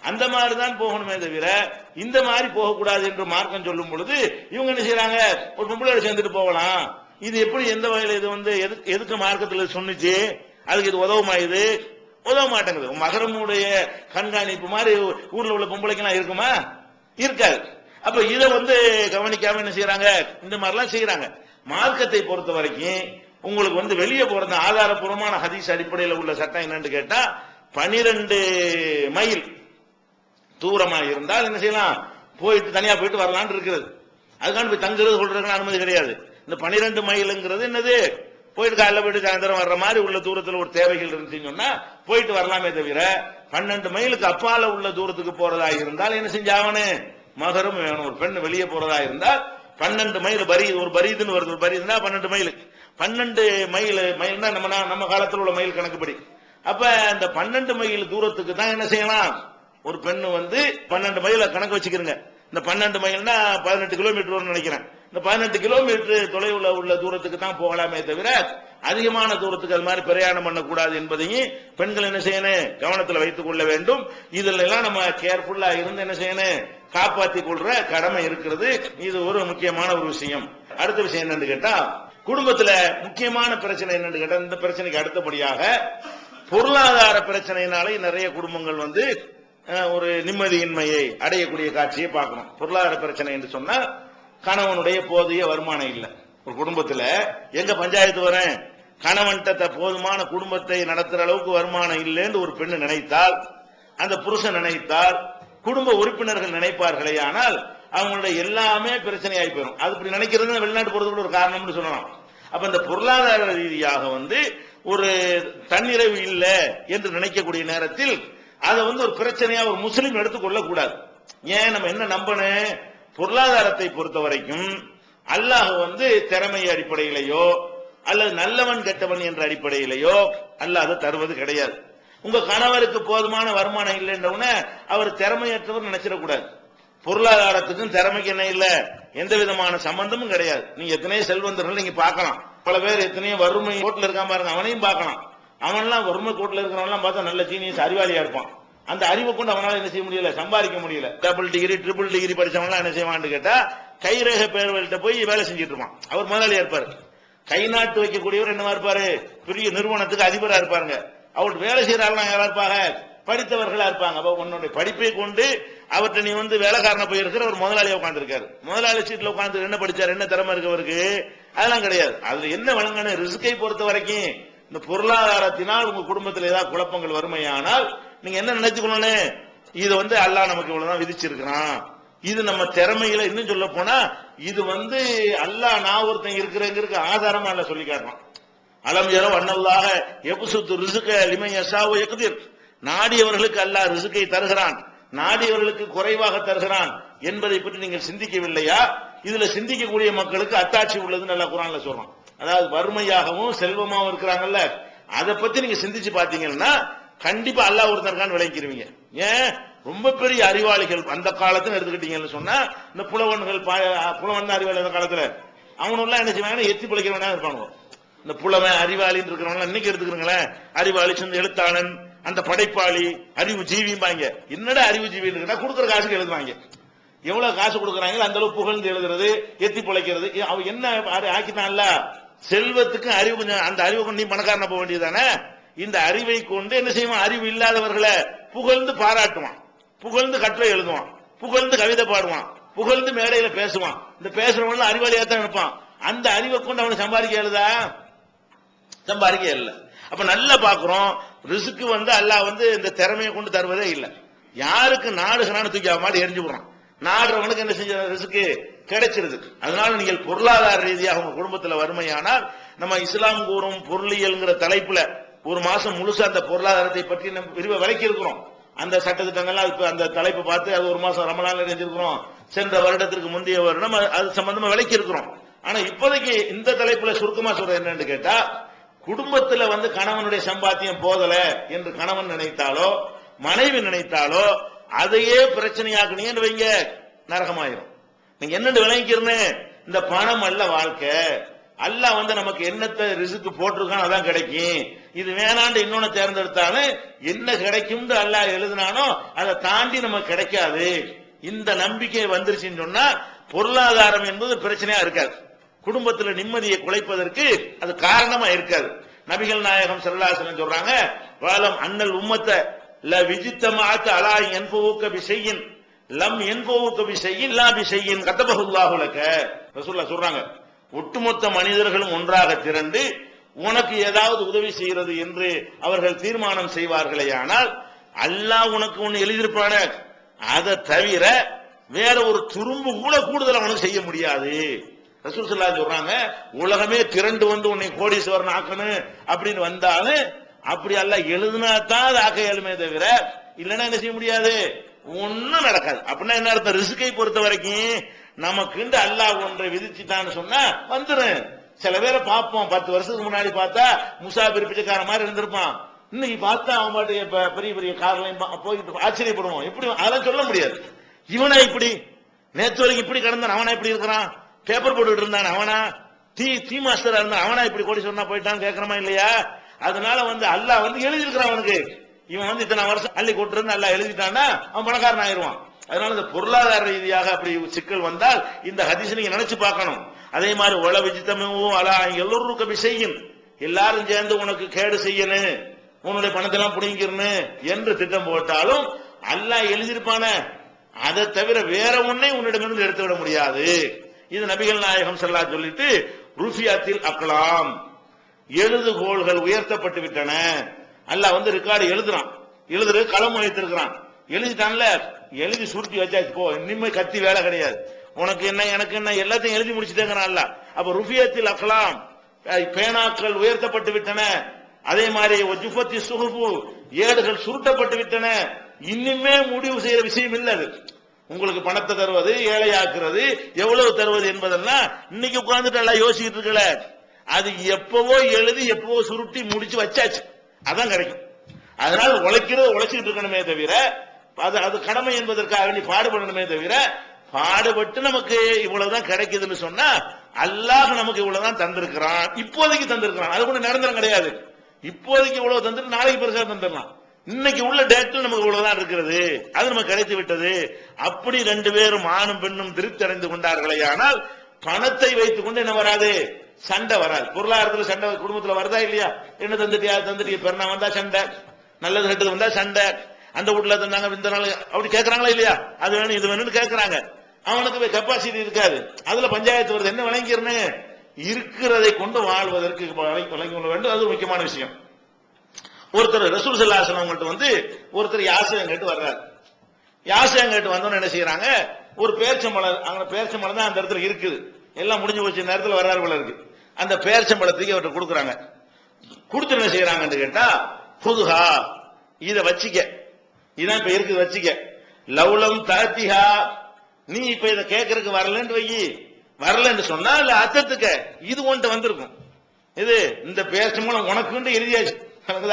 அந்த மாதிரி தான் போகணுமே தவிர இந்த மாதிரி போகக்கூடாது என்று மார்க்கம் சொல்லும் பொழுது இவங்க என்ன செய்யறாங்க, ஒரு பொம்பளையோட சேர்ந்துட்டு போகலாம். இது எப்படி, எந்த வகையில் இது வந்து எதுக்கு மார்க்கத்தில் சொன்னிச்சு, அதுக்கு இது உதவுமா, இது உதவ மாட்டேங்குது. மகரமுடைய கண்காணிப்பு மாதிரி ஊர்ல உள்ள பொம்பளைக்கெல்லாம் இருக்குமா, இருக்காது. அப்ப இதை வந்து கவனிக்காம என்ன செய்யறாங்க, இந்த மாதிரிலாம் செய்யறாங்க. மார்க்கத்தை பொறுத்த வரைக்கும் உங்களுக்கு வந்து வெளியே போறது ஆதாரபூர்வமான ஹதீஸ் அடிப்படையில் உள்ள சட்டம் என்னன்னு கேட்டா, 12 மைல் தூரமா இருந்தால் என்ன செய்யலாம், போயிட்டு தனியா போயிட்டு வரலான்னு இருக்கிறது. அதுக்கான போய் தங்குறது சொல்றதுக்கு அனுமதி கிடையாது. இந்த 12 மைலுங்கிறது என்னது, போயிட்டு காலைல போயிட்டு சாயந்தரம் வர்ற மாதிரி உள்ள தூரத்தில் ஒரு தேவைகள் இருந்துச்சுன்னு சொன்னா போயிட்டு வரலாமே தவிர 12 மைலுக்கு அப்பால உள்ள தூரத்துக்கு போறதா இருந்தால் என்ன செஞ்சாவனு, மகரம் வேணும். ஒரு பெண் வெளியே போறதா இருந்தால் 12 மைல் ஒரு பரீதுன்னு வருது, ஒரு பரீதுன்னா 12 மைல். 12 மைல்னா நம்ம காலத்தில் உள்ள மைல் கணக்குப்படி. அப்ப அந்த 12 மைல் தூரத்துக்கு தான் என்ன செய்யலாம், ஒரு பெண்ணு வந்து 12 மைல கணக்கு வச்சுக்கிறங்க. இந்த 12 மைல்னா 18 கிலோமீட்டர் வரும்னு நினைக்கிறேன். இந்த 18 கிலோமீட்டர் தொலைவுல உள்ள தூரத்துக்கு தான் போகலாமே தவிர அதிகமான தூரத்துக்கு அது மாதிரி பிரயாணம் பண்ணக்கூடாது என்பதையும் பெண்கள் என்ன செய்யணும், கவனத்தில் வைத்துக் கொள்ள வேண்டும். இதுல எல்லாம் நம்ம கேர்ஃபுல்லா இருந்து என்ன செய்யணும், காப்பாற்றிக் கொள்ற கடமை இருக்கிறது. இது ஒரு முக்கியமான ஒரு விஷயம். அடுத்த விஷயம் என்னன்னு கேட்டா, குடும்பத்துல முக்கியமான பிரச்சனை என்னன்னு கேட்டா, இந்த பிரச்சனைக்கு அடுத்தபடியாக பொருளாதார பிரச்சனையினாலே நிறைய குடும்பங்கள் வந்து ஒரு நிம்மதியின்மையை அடையக்கூடிய காட்சியை பார்க்கணும். பொருளாதார பிரச்சனை என்று சொன்னா கணவனுடைய போதிய வருமானம் இல்லை. ஒரு குடும்பத்துல எங்க பஞ்சாயத்து வரேன், கணவன்கிட்ட போதுமான குடும்பத்தை நடத்துற அளவுக்கு வருமானம் இல்லைன்னு ஒரு பெண்ணு நினைத்தால், அந்த புருஷன் நினைத்தால், குடும்ப உறுப்பினர்கள் நினைப்பார்களே, ஆனால் அவங்களுடைய எல்லாமே பிரச்சனையாகி போயிடும். அது இப்படி நினைக்கிறது வெளிநாட்டு போறது கூட ஒரு காரணம்னு சொல்லலாம். அப்ப இந்த பொருளாதார ரீதியாக வந்து ஒரு தன்னிறைவு இல்லை என்று நினைக்கக்கூடிய நேரத்தில் அதை வந்து ஒரு பிரச்சனையா ஒரு முஸ்லீம் எடுத்துக்கொள்ள கூடாது. ஏன், நம்ம என்ன நம்பணும், பொருளாதாரத்தை பொறுத்த வரைக்கும் அல்லாஹ் வந்து திறமை அடிப்படையிலேயோ அல்லது நல்லவன் கெட்டவன் என்ற அடிப்படையிலேயோ அல்லாஹ் அதை தருவது கிடையாது. உங்க கணவருக்கு போதுமான வருமானம் இல்லைன்றவுன அவர் திறமையற்றவர் நினைச்சிடக்கூடாது. பொருளாதாரத்துக்கும் திறமைக்கு என்ன இல்ல, எந்த விதமான சம்பந்தமும் கிடையாது. நீங்க எத்தனையோ செல்வந்தர்கள் நீங்க பார்க்கலாம், பல பேர் எத்தனையோ வறுமை கோட்டில் இருக்காம பாருங்க, அவனையும் பார்க்கலாம். அவன்லாம் வறுமை கோட்டில் இருக்கிறவன்லாம் பார்த்தா நல்ல ஜீனியஸ் அறிவாளியா இருப்பான். அந்த அறிவை கொண்டு அவனால என்ன செய்ய முடியல, சம்பாதிக்க முடியல. டபுள் டிகிரி ட்ரிபிள் டிகிரி படிச்சவன்லாம் என்ன செய்வான்னு கேட்டா, கைரேக பேர்வல்கிட்ட போய் வேலை செஞ்சுட்டு இருப்பான். அவர் முதலாளியா இருப்பாரு. கை நாட்டு வைக்கக்கூடியவர் என்னவா இருப்பாரு, பெரிய நிறுவனத்துக்கு அதிபரா இருப்பாருங்க. அவருக்கு வேலை செய்யறாங்க யாரா இருப்பாங்க, படித்தவர்களா இருப்பாங்க. அப்ப உன்னுடைய படிப்பை கொண்டு அவர்கிட்ட நீ வந்து வேலைக்காரன போய் இருக்கிற ஒரு முதலாளியா உட்கார்ந்து இருக்காரு. முதலாளி சீட்ல உட்கார்ந்து என்ன படிச்சாரு, என்ன திறமை இருக்கவருக்கு, அதெல்லாம் கிடையாது. அதுல என்ன வழங்கணும், ரிஸ்கை பொறுத்த வரைக்கும் இந்த பொருளாதாரத்தினால் உங்க குடும்பத்தில் ஏதாவது குழப்பங்கள் வறுமையானால் நீங்க என்ன நினைச்சுக்கணும், இது வந்து அல்லாஹ் நமக்கு இவ்வளவுதான் விதிச்சிருக்கிறான், இது நம்ம திறமையில இன்னும் சொல்ல போனா இது வந்து அல்லாஹ் நான் ஒருத்தன் இருக்கிறேங்கிறதுக்கு ஆதாரமா இல்ல சொல்லி காட்டுறான். அலம் யரவ் அன்னல்லாஹ யப்சுத்து ரிஸ்க லிமன் யஷாஉ யக்திர், நாடியவர்களுக்கு அல்லாஹ் ரிஸ்கை தருகிறான், நாடியவர்களுக்கு குறைவாக தருகிறான் என்பதை பற்றி நீங்கள் சிந்திக்கவில்லையா? இதுல சிந்திக்கக்கூடிய மக்களுக்கு அத்தாட்சி உள்ளதுன்னு அல்லாஹ் குர்ஆன்ல சொல்றான். அதாவது வறுமையாகவும் செல்வமாகவும் இருக்கிறாங்கல்ல, அதை பத்தி நீங்க சிந்திச்சு பாத்தீங்கன்னா கண்டிப்பா அல்லாஹ் ஒருத்தன் இருக்கான்னு விளங்கிக்கிறீங்க. ஏன் ரொம்ப பெரிய அறிவாளிகள் அந்த காலத்துல எடுத்துக்கிட்டீங்கன்னு சொன்னா இந்த புலவன்கள் புலவன் அறிவாளி அந்த காலத்துல அவனெல்லாம் என்ன செய்வாங்க, எத்தி பிழைக்கிறவனா இருப்பானுங்க. இந்த புலவன் அறிவாளின்னு இருக்கிறவங்க இன்னைக்கு எடுத்துக்கிறீங்களேன், அறிவாளி சொந்த எழுத்தாளன், அந்த படைப்பாளி, அறிவு ஜீவிம்பாங்க. என்னடா அறிவு ஜீவின்னு கொடுக்குற காசுக்கு எழுதுவாங்க. எவ்வளவு காசு கொடுக்குறாங்க அந்த அளவு புகழ்ந்து எழுதுறது, எத்தி பிழைக்கிறது. அவன் என்ன ஆக்கிட்டான்ல, செல்வத்துக்கு அறிவு கொஞ்சம், அந்த அறிவு கொண்டு நீ பணக்காரன போக வேண்டியதானே. இந்த அறிவை கொண்டு என்ன செய்வான், அறிவு இல்லாதவர்களை புகழ்ந்து பாராட்டுவான், புகழ்ந்து கட்டுரை எழுதுவான், புகழ்ந்து கவிதை பாடுவான், புகழ்ந்து மேடையில பேசுவான். இந்த பேசுறவங்க அறிவாளியா தான் இருப்பான். அந்த அறிவை கொண்டு அவனை சம்பாதிக்க எழுதா, சம்பாதிக்க இல்லை. அப்ப நல்லா பாக்குறோம், ரிஸ்க்கு அல்லாஹ் இந்த திறமையை கொண்டு தருவதே இல்லை. யாருக்கு நாடுகிறான்னு தூக்கி அவன் மாதிரி எரிஞ்சு விடுறான். நாடுறவனுக்கு என்ன செஞ்ச ரிஸ்க்கு கிடைச்சிருது. அதனால நீங்கள் பொருளாதார ரீதியாக உங்க குடும்பத்தில் வறுமையானால் நம்ம இஸ்லாம் கூறும் பொருளியல்ங்கிற தலைப்புல ஒரு மாசம் முழுசா அந்த பொருளாதாரத்தை பற்றி நம்ம விரிவா விளக்கி இருக்கிறோம். அந்த சட்டத்திட்டங்கள்லாம் அந்த தலைப்பை பார்த்து அது ஒரு மாசம் ரமலான்ல செஞ்சிருக்கிறோம். சென்ற வருடத்திற்கு முந்தைய வருடம் அது சம்பந்தமா விளக்கி இருக்கிறோம். ஆனா இப்போதைக்கு இந்த தலைப்புல சுருக்கமா சொல்றது என்னன்னு கேட்டா, குடும்பத்துல கணவனுடைய சம்பாத்தியம் போதல என்று கணவன் நினைத்தாலோ மனைவி நினைத்தாலோ அதையே பிரச்சனையாக்குனீங்கன்னு வைங்க, நரகமாயிரும். நீங்க என்னன்னு விளங்கிக்கிறன்னு, இந்த பணம் அல்ல வாழ்க்கை. அல்லாஹ் நமக்கு என்னத்தை ரிஸ்க் போட்டிருக்கானோ அதான் கிடைக்கும். இது வேணாண்டு இன்னொன்னு தேர்ந்தெடுத்தாலும் என்ன கிடைக்கும் அல்லாஹ் எழுதினானோ அதை தாண்டி நமக்கு கிடைக்காது. இந்த நம்பிக்கை வந்துருச்சுன்னு சொன்னா பொருளாதாரம் என்பது பிரச்சனையா இருக்காது. குடும்பத்தில் நிம்மதியை குலைப்பதற்கு அது காரணமா இருக்காது. நபிகள் நாயகம் ஸல்லல்லாஹு அலைஹி வஸல்லம் சொல்றாங்க, வாலம் அன்னல் உம்மத்த ல விஜித்தமாஅத் அலா யன்ஃபுக பிஷையின் லம் யன்ஃபுக பிஷையின் லா பிஷையின் கதபஹுல்லாஹு லக. ரசூலுல்லாஹ் சொல்றாங்க, ஒட்டுமொத்த மனிதர்களும் ஒன்றாக திரண்டு உனக்கு ஏதாவது உதவி செய்கிறது என்று அவர்கள் தீர்மானம் செய்வார்களேயானால் அல்லாஹ் உனக்கு ஒன்னு எழுதியிருப்பான, அதை தவிர வேற ஒரு துரும்பு கூட கூடுதல் அவனுக்கு செய்ய முடியாது. ரசூல் ஸல்லல்லாஹு அலைஹி சொல்றாங்க, உலகமே திரண்டு உன்னை கோடீஸ்வரன் ஆக்கணும் அப்படின்னு வந்தாலும் அப்படி அல்லாஹ் எழுதினா தான் அது ஆக்க இயலுமே தவிர இல்லைன்னா என்ன செய்ய முடியாது, ஒன்னும் நடக்காது. அப்படின்னா என்ன அர்த்தம், ரிஸ்கை பொறுத்த வரைக்கும் நமக்கு அல்லாஹ் ஒன்றை விதிச்சுட்டான்னு சொன்னா வந்துடும். சில பேரை பார்ப்போம், 10 வருஷத்துக்கு முன்னாடி பார்த்தா முசாபிர் பிச்சைக்கார மாதிரி இருந்திருப்பான். இன்னைக்கு பார்த்தா அவன் பாட்டு பெரிய பெரிய கார்லையும் போயிட்டு ஆச்சரியப்படுவோம். எப்படி அதெல்லாம் சொல்ல முடியாது. இவனா இப்படி நேற்று வரைக்கும் இப்படி கிடந்தான், அவனா இப்படி இருக்கிறான், பேப்பர் போட்டுட்டு இருந்தான் அவனா, டீ மாஸ்டரா இருந்தான் அவனா இப்படி கோடி சொன்னா போயிட்டான்னு கேட்கறமா இல்லையா. அதனால அல்லாஹ் எழுதியிருக்கிறான் அவனுக்கு, இவன் இத்தனை வருஷம் அள்ளி கொட்டு அல்லாஹ் எழுதிட்டான்னா அவன் பணக்காரன் ஆயிடுவான். அதனால இந்த பொருளாதார ரீதியாக அப்படி சிக்கல் வந்தால் இந்த ஹதீஸ் நீங்க நினைச்சு பார்க்கணும். அதே மாதிரி உல விஜித்தமும் அலா எல்லோருக்கும் செய்யும், எல்லாரும் சேர்ந்து உனக்கு கேடு செய்யணும், உன்னுடைய பணத்தை எல்லாம் புடிங்கிருன்னு என்று திட்டம் போட்டாலும் அல்லாஹ் எழுதியிருப்பான, அதை தவிர வேற ஒன்னை உன்னிடமிருந்து எடுத்து விட முடியாது. இது நபிகள் நாயகம் ஸல்லல்லாஹு அலைஹி சொல்லிட்டு ருஃபியாத்தில் அக்லாம், எழுதுகோள்கள் உயர்த்தப்பட்டு விட்டன. அல்லாஹ் ரெக்கார்டு எழுதுறான், எழுதுறது களம் வைத்திருக்கிறான், எழுதிட்டான்ல, எழுதி சுருட்டி வச்சாச்சு, போ இனிமே கத்தி வேலை கிடையாது, உனக்கு என்ன எனக்கு என்ன எல்லாத்தையும் எழுதி முடிச்சுட்டேங்கிறான் அல்லாஹ். அப்ப ருஃபியாத்தில் அக்லாம், பேனாக்கள் உயர்த்தப்பட்டு விட்டன. அதே மாதிரி ஜுஃபத்தி சுஹுஃபு, ஏடுகள் சுருட்டப்பட்டு விட்டன. இன்னுமே முடிவு செய்யற விஷயம் இல்ல அது. உங்களுக்கு பணத்தை தருவது, ஏழையாக்குறது, எவ்வளவு தருவது என்பதெல்லாம் இன்னைக்கு உட்கார்ந்துட்டு எல்லாம் யோசிச்சுட்டு இருக்கல, அது எப்பவோ எழுதி எப்பவோ சுருட்டி முடிச்சு வச்சாச்சு, அதான் கிடைக்கும். அதனால உழைச்சிட்டு இருக்கணுமே தவிர அது கடமை என்பதற்காக வேண்டி பாடுபடணுமே தவிர, பாடுபட்டு நமக்கு இவ்வளவுதான் கிடைக்குதுன்னு சொன்னா அல்லாஹ் நமக்கு இவ்வளவுதான் தந்திருக்கிறான், இப்போதைக்கு தந்திருக்கிறான், அது கூட நிரந்தரம் கிடையாது. இப்போதைக்கு இவ்வளவு தந்துட்டு நாளைக்கு பெருசா தந்துடலாம். இன்னைக்கு உள்ள டேட்ல நமக்கு இவ்வளவுதான் இருக்கிறது, அது நமக்கு கிடைத்து விட்டது. அப்படி ரெண்டு பேரும் ஆணும் பெண்ணும் திருப்தி அடைந்து கொண்டார்களே, ஆனால் பணத்தை வைத்துக் கொண்டு என்ன வராது, சண்டை வராது. பொருளாதாரத்தில் சண்டை குடும்பத்தில் வருதா இல்லையா, என்ன தந்துட்டியா பெருனா வந்தா சண்டை, நல்லது கெட்டது வந்தா சண்டை, அந்த வீட்டுல தந்தாங்க இந்த நாள் அப்படி கேட்கறாங்களா இல்லையா, அது வேணும் இது வேணும்னு கேட்கறாங்க. அவனுக்கு கெப்பாசிட்டி இருக்காது, அதுல பஞ்சாயத்து வருது. என்ன விளங்கிருன்னு, இருக்கிறதை கொண்டு வாழ்வதற்கு வழங்கி கொள்ள வேண்டும், அது ஒரு முக்கியமான விஷயம். ஒருத்தர் ரசூல் ஸல்லல்லாஹு அலைஹி வஸல்லம் ஒருத்தர் யாசகம் கேட்டு வர்றாரு. யாசகம் கேட்டு வந்தோன்னு என்ன செய்யறாங்க, ஒரு பேர்ச்சம்பழம், அங்க பேர்ச்சம்பழம் தான் அந்த இடத்துல இருக்குது, எல்லாம் முடிஞ்சு போச்சு நேரத்தில் வர்றாரு போல இருக்கு. அந்த பேர்ச்சம்பழத்துக்கு அவர்கிட்ட கொடுக்குறாங்க. கொடுத்து என்ன செய்யறாங்கன்னு கேட்டா, புதுஹா இத வச்சிக்க, இதான் இப்ப இருக்குது வச்சிக்க, லவ்லம் தாத்திஹா, நீ இப்ப இதை கேட்கறதுக்கு வரலன்னு வை, வரலன்னு சொன்னா இல்ல அத்தத்துக்க இது ஒன்ட்டு வந்திருக்கும், இது இந்த பேச மூலம் உனக்குண்டு எழுதியாச்சு,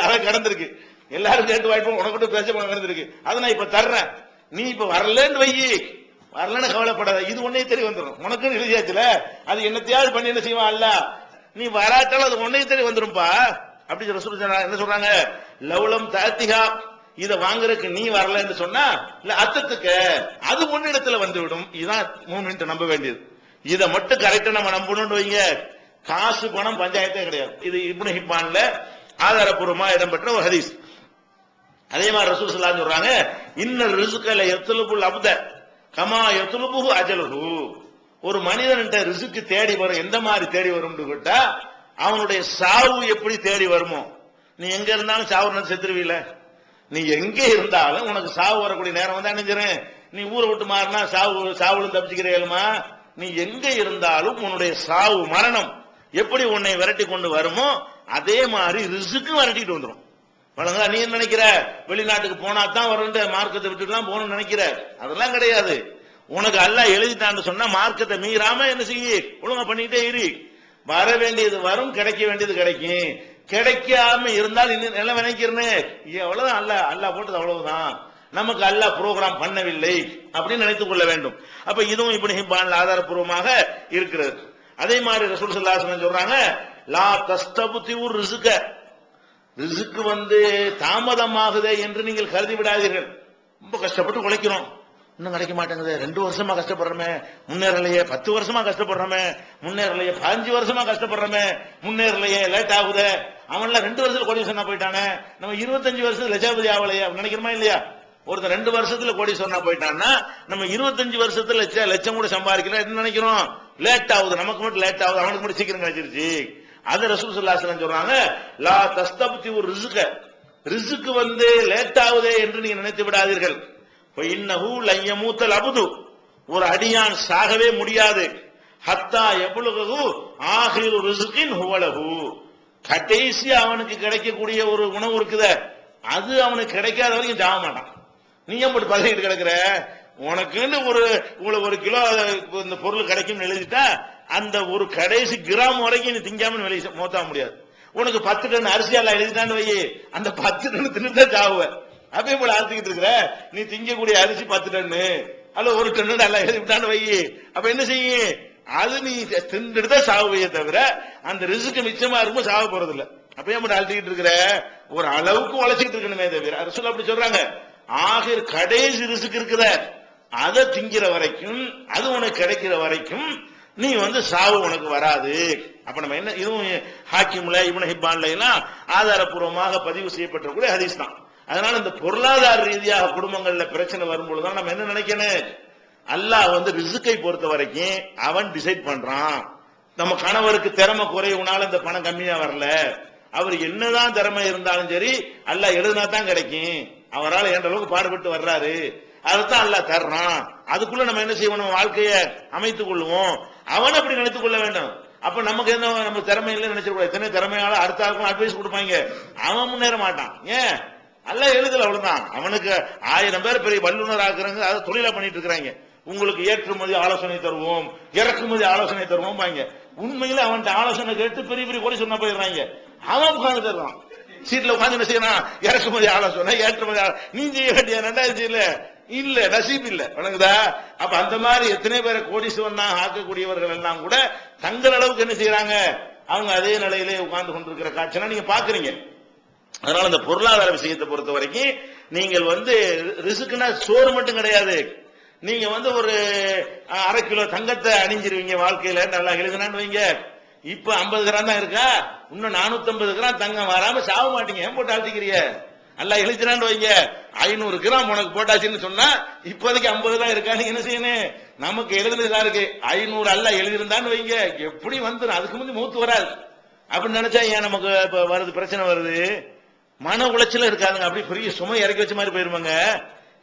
அதை கடந்திருக்கு. எல்லாரும் கேட்டு வாய்ப்பு உனக்கு பேச கடந்திருக்கு. அதை நான் இப்ப தர்றேன், நீ இப்ப வரலன்னு வை, வரலன்னு கவலைப்படாத, இது ஒன்னே தெரிய வந்துடும். உனக்குன்னு எழுதியாச்சுல, அது என்னத்தையாவது பண்ணி என்ன செய்வான் அல்ல, நீ வராட்டாலும் அது ஒன்னே தெரிய வந்துரும்பா. அப்படி ரசூல் என்ன சொல்றாங்க, லவ்லம் தாத்திகா, இதை வாங்குறதுக்கு நீ வரலன்னு சொன்னா இல்ல அத்தத்துக்கு அது முன்னிடத்துல வந்து விடும். இதுதான் மூமெண்ட் நம்ப வேண்டியது. இதை மட்டும் கரெக்டா நம்ம நம்பணும்னு வைங்க, காசு பணம் பஞ்சாயத்தே கிடையாது. இது இப்னு ஹிப்பான்ல ஆதாரப்பூர்வமா இடம்பெற்ற ஒரு ஹதீஸ். அதே மாதிரி ரசூல் ஸல்லல்லாஹு அலைஹி சொல்றாங்க, இன்னல் ரிஸ்கல யத்லுபுல் அப்த கமா யத்லுபுஹு அஜலுஹு. ஒரு மனிதன்கிட்ட ரிஸ்க் தேடி வரும், எந்த மாதிரி தேடி வரும்னு கேட்டா அவனுடைய சாவு எப்படி தேடி வருமோ. நீ எங்க இருந்தாலும் சாவு செத்துருவீல, நீ எங்க இருந்தாலும் உனக்கு சாவு வரக்கூடிய நேரம் வந்து அணிஞ்சிரும். நீ ஊரை விட்டு மாறினா சாவுலும் தப்பிச்சுக்கிறேமா. நீ எங்க இருந்தாலும் உன்னுடைய சாவு மரணம் எப்படி உன்னை விரட்டி கொண்டு வருமோ அதே மாதிரி ரிஸ்க்கு விரட்டிட்டு வந்துடும். வழங்க நீ என்ன நினைக்கிற, வெளிநாட்டுக்கு போனா தான் வரும், மார்க்கத்தை விட்டுலாம் போகணும்னு நினைக்கிற, அதெல்லாம் கிடையாது. உனக்கு அல்லாஹ் எழுதிட்டான்னு சொன்னா மார்க்கத்தை மீறாம என்ன செய்ய, ஒழுங்கா பண்ணிட்டே இரு. வர வேண்டியது வரும், கிடைக்க வேண்டியது கிடைக்கும். கிடைக்காம இருந்தால் இன்னும் நிலம் நினைக்கிறேன்னு எவ்வளவுதான், அல்லாஹ் போட்டது அவ்வளவுதான், நமக்கு அல்லாஹ் புரோகிராம் பண்ணவில்லை அப்படின்னு நினைத்துக் கொள்ள வேண்டும். அப்ப இதுவும் இப்னு ஹிப்பான்ல ஆதாரப்பூர்வமாக இருக்கிறது. அதே மாதிரி ரசூல் ஸல்லல்லாஹு அலைஹி வஸல்லம் சொல்றாங்க, லா தஸ்தபுதிஉ ரிஸ்க, ரிஸ்க் வந்து தாமதமாகுதே என்று நீங்கள் கருதி விடாதீர்கள். ரொம்ப கஷ்டப்பட்டு உழைக்கிறோம், இன்னும் கிடைக்க மாட்டேங்குது, 2 வருஷமா கஷ்டப்படுறோமே முன்னேறலையே, 10 வருஷமா கஷ்டப்படுறோமே முன்னேறலையே, 15 வருஷமா கஷ்டப்படுறோமே முன்னேறலையே, லேட் ஆகுது. அவன்ல 2 வருஷத்துல கோடீஸ்வரனா போயிட்டானே, நம்ம 25 வருஷத்துல லட்சாபதி ஆகலையே நினைக்கிறோமா இல்லையா? ஒருத்தர் 2 வருஷத்துல கோடீஸ்வரனா போயிட்டான்னா நம்ம 25 வருஷத்துல லட்சம் கூட சம்பாதிக்கல என்ன நினைக்கிறோம், லேட் ஆகுது, நமக்கு மட்டும் லேட் ஆகுது, அவனுக்கு மட்டும் சீக்கிரம் கிடைச்சிருச்சு. அது ரசூல் ஸல்லல்லாஹு அலைஹி வஸல்லம் சொல்றாங்க, லா தஸ்தப்திஉ ரிஸ்க, ரிஸ்க் வந்து லேட் ஆகுதே என்று நீங்க நினைத்து விடாதீர்கள். இன்னஹு லன் யமூத்தல் அப்து, ஒரு அடியான் சாகவே முடியாது. ஹத்தா யப்லுகு ஆகிரு ரிஸ்கின் ஹுவலஹு, கடைசி அவனுக்கு கிடைக்கக்கூடிய ஒரு உணவு இருக்குதே அது அவனுக்கு கிடைக்காத வரைக்கும் சாக மாட்டான். நீ ஏன் போட்டு பதவிட்டு கிடக்குற, உனக்குன்னு உங்களுக்கு 1 கிலோ இந்த பொருள் கிடைக்கும் எழுதிட்டா அந்த ஒரு கடைசி கிராம் வரைக்கும் நீ திங்காம வெளியே மோத்த முடியாது. உனக்கு 10 டன் அரிசியால எழுதிட்டான்னு வை, அந்த 10 டன் தின்னுதான் சாவுவ. அப்பயே போல ஆழ்த்திக்கிட்டு இருக்கிற, நீ திங்கக்கூடிய அரிசி 10 டன்னு அல்ல 1 டன் எல்லாம் எழுதிவிட்டான்னு வை, அப்ப என்ன செய்ய, அது நீ தின்னுட்டு தான் சாவுவையே தவிர அந்த ரிஸ்க் மிச்சமா இருக்கும் சாவ போறது இல்ல. அப்பயே மட்டும் அழுத்திக்கிட்டு இருக்கிற, ஒரு அளவுக்கு உழைச்சிட்டு இருக்கணுமே தவிர. ரசூல் அப்படி சொல்றாங்க, ஆகிர் கடைசி ரிஸ்க் இருக்குத அதை திங்கிற வரைக்கும், அது உனக்கு கிடைக்கிற வரைக்கும் நீ வந்து சாவு உனக்கு வராது. அப்ப நம்ம என்ன, இதுவும் ஹாக்கிம்ல இப்னு ஹிப்பான்ல எல்லாம் ஆதாரப்பூர்வமாக பதிவு செய்யப்பட்ட ஹதீஸ் தான். அதனால இந்த பொருளாதார ரீதியாக குடும்பங்கள்ல பிரச்சனை வரும்பொழுதுதான் நம்ம என்ன நினைக்கணும், அல்லாஹ் வந்து ரிஸ்கை பொறுத்த வரைக்கும் அவன் டிசைட் பண்றான். நம்ம கணவருக்கு திறமை குறைவுனால இந்த பணம் கம்மியா வரல, அவர் என்னதான் திறமை இருந்தாலும் சரி அல்லாஹ் எழுதினா தான் கிடைக்கும், அவரால் என்ற அளவுக்கு பாடுபட்டு வர்றாரு, அதுதான் அல்லாஹ் தர்றான். அதுக்குள்ள நம்ம என்ன செய்வோம், வாழ்க்கையை அமைத்துக் கொள்வோம். அவன் அப்படி நினைத்துக் கொள்ள வேண்டும். அப்ப நமக்கு என்ன, நம்ம திறமை இல்லை நினைச்சிருக்கோம். எத்தனை திறமையால அடுத்த ஆளுக்கும் அட்வைஸ் கொடுப்பாங்க, அவன் முன்னேற மாட்டான். ஏன், அல்லாஹ் எழுதல அவ்வளவுதான். அவனுக்கு 1000 பேர் பெரிய வல்லுநர் ஆக்குறாங்க, அதை தொழிலா பண்ணிட்டு இருக்கிறாங்க. உங்களுக்கு ஏற்றுமதி ஆலோசனை தருவோம், இறக்குமதி ஆலோசனை தருவோம் பாங்க. உண்மையில அவன் ஆலோசனை கேட்டு பெரிய பெரிய கோடி சொன்ன போயிடுறாங்க. அவன் உட்கார்ந்து தருவான், சீட்ல உட்கார்ந்து என்ன செய்யணும், இறக்குமதி ஆலோசனை ஏற்றுமதி நீ செய்ய வேண்டிய 2000 இல்ல நசீப் இல்ல வணங்குதா. அப்ப அந்த மாதிரி எத்தனை பேரை கோடீஸ்வரனா ஆக்கக்கூடியவர்கள் எல்லாம் கூட தங்கள் அளவுக்கு என்ன செய்யறாங்க, அவங்க அதே நிலையிலே உட்கார்ந்து கொண்டிருக்கிற காட்சினா நீங்க பாக்குறீங்க. அதனால இந்த பொருளாதார விஷயத்தை பொறுத்த வரைக்கும் நீங்கள் வந்து ரிஸ்க்னா சோறு மட்டும் கிடையாது. நீங்க வந்து ஒரு 1/2 கிலோ தங்கத்தை அணிஞ்சிருவீங்க வாழ்க்கையில, நல்லா எழுதுனான்னு வைங்க. இப்ப 50 கிராம் தான் இருக்கா, இன்னும் 450 கிராம் தங்கம் வராம சாவ மாட்டீங்க. ஏன் போட்டு ஆழ்த்திக்கிறீங்க, நல்லா எழுதினான்னு வைங்க. 500 கிராம் உனக்கு போட்டாச்சுன்னு சொன்னா இப்போதைக்கு 50 தான் இருக்கா, நீங்க என்ன செய்யணும், நமக்கு எழுதுனதா இருக்கு 500 அல்ல எழுதிருந்தான்னு வைங்க, எப்படி வந்துடும், அதுக்கு முந்தி மூத்து வராது. அப்படின்னு நினைச்சா ஏன் நமக்கு இப்ப வருது பிரச்சனை வருது, மன உளைச்சல இருக்காதுங்க. அப்படி பெரிய சுமை இறக்கி வச்ச மாதிரி போயிருவாங்க.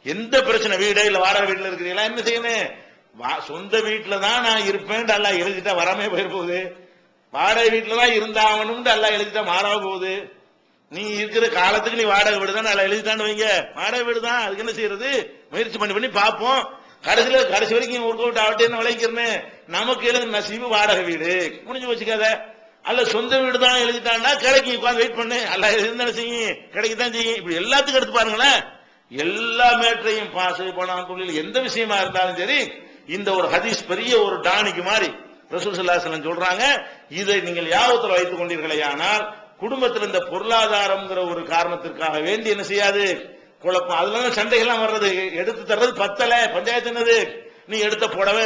எந்த பிரச்சனை, வீடே இல்ல வாடகை வீட்டுல இருக்கிறீங்களா, என்ன செய்யணும், சொந்த வீட்டுல தான் நான் இருப்பேன் அல்ல எழுதிட்டா வராமே போயிரு போகுது, வாடகை வீட்டுல தான் இருந்தாகணும் அல்ல எழுதிட்டா மாறாம போகுது. நீ இருக்கிற காலத்துக்கு நீ வாடகை வீடு தான் நல்லா எழுதிட்டான்னு வைங்க, வாடகை வீடு தான், அதுக்கு என்ன செய்யறது, முயற்சி பண்ணி பார்ப்போம். கடைசி வரைக்கும் ஒர்க் அவுட் ஆகட்டேன்னு விளைக்கிறேன்னு நமக்கு எழுது நசீபு வாடகை வீடு முடிஞ்சு வச்சுக்காத. அல்ல சொந்த வீடு தான் எழுதிட்டான்னா கிடைக்கும், உட்காந்து வெயிட் பண்ணு, அல்ல இருந்தாலும் செய்யும், கிடைக்கத்தான் செய்யும். இப்படி எல்லாத்துக்கும் எடுத்து பாருங்களேன். எல்லா மேற்றையும் பாசு பணம் தொழில் எந்த விஷயமா இருந்தாலும் சரி, இந்த ஒரு ஹதீஸ் பெரிய ஒரு டானிக்கு மாதிரி ரசூல் ஸல்லல்லாஹு அலைஹி வஸல்லம் சொல்றாங்க. இதை நீங்கள் யாபத்தில் வைத்துக் கொண்டீர்களே, ஆனால் குடும்பத்தில் இந்த பொருளாதாரம்ங்கிற ஒரு காரணத்திற்காக வேண்டி என்ன செய்யாது, குழப்பம். அதுல சண்டைகள்லாம் வர்றது, எடுத்து தர்றது பத்தல, பஞ்சாயத்து என்னது, நீ எடுத்த புடவை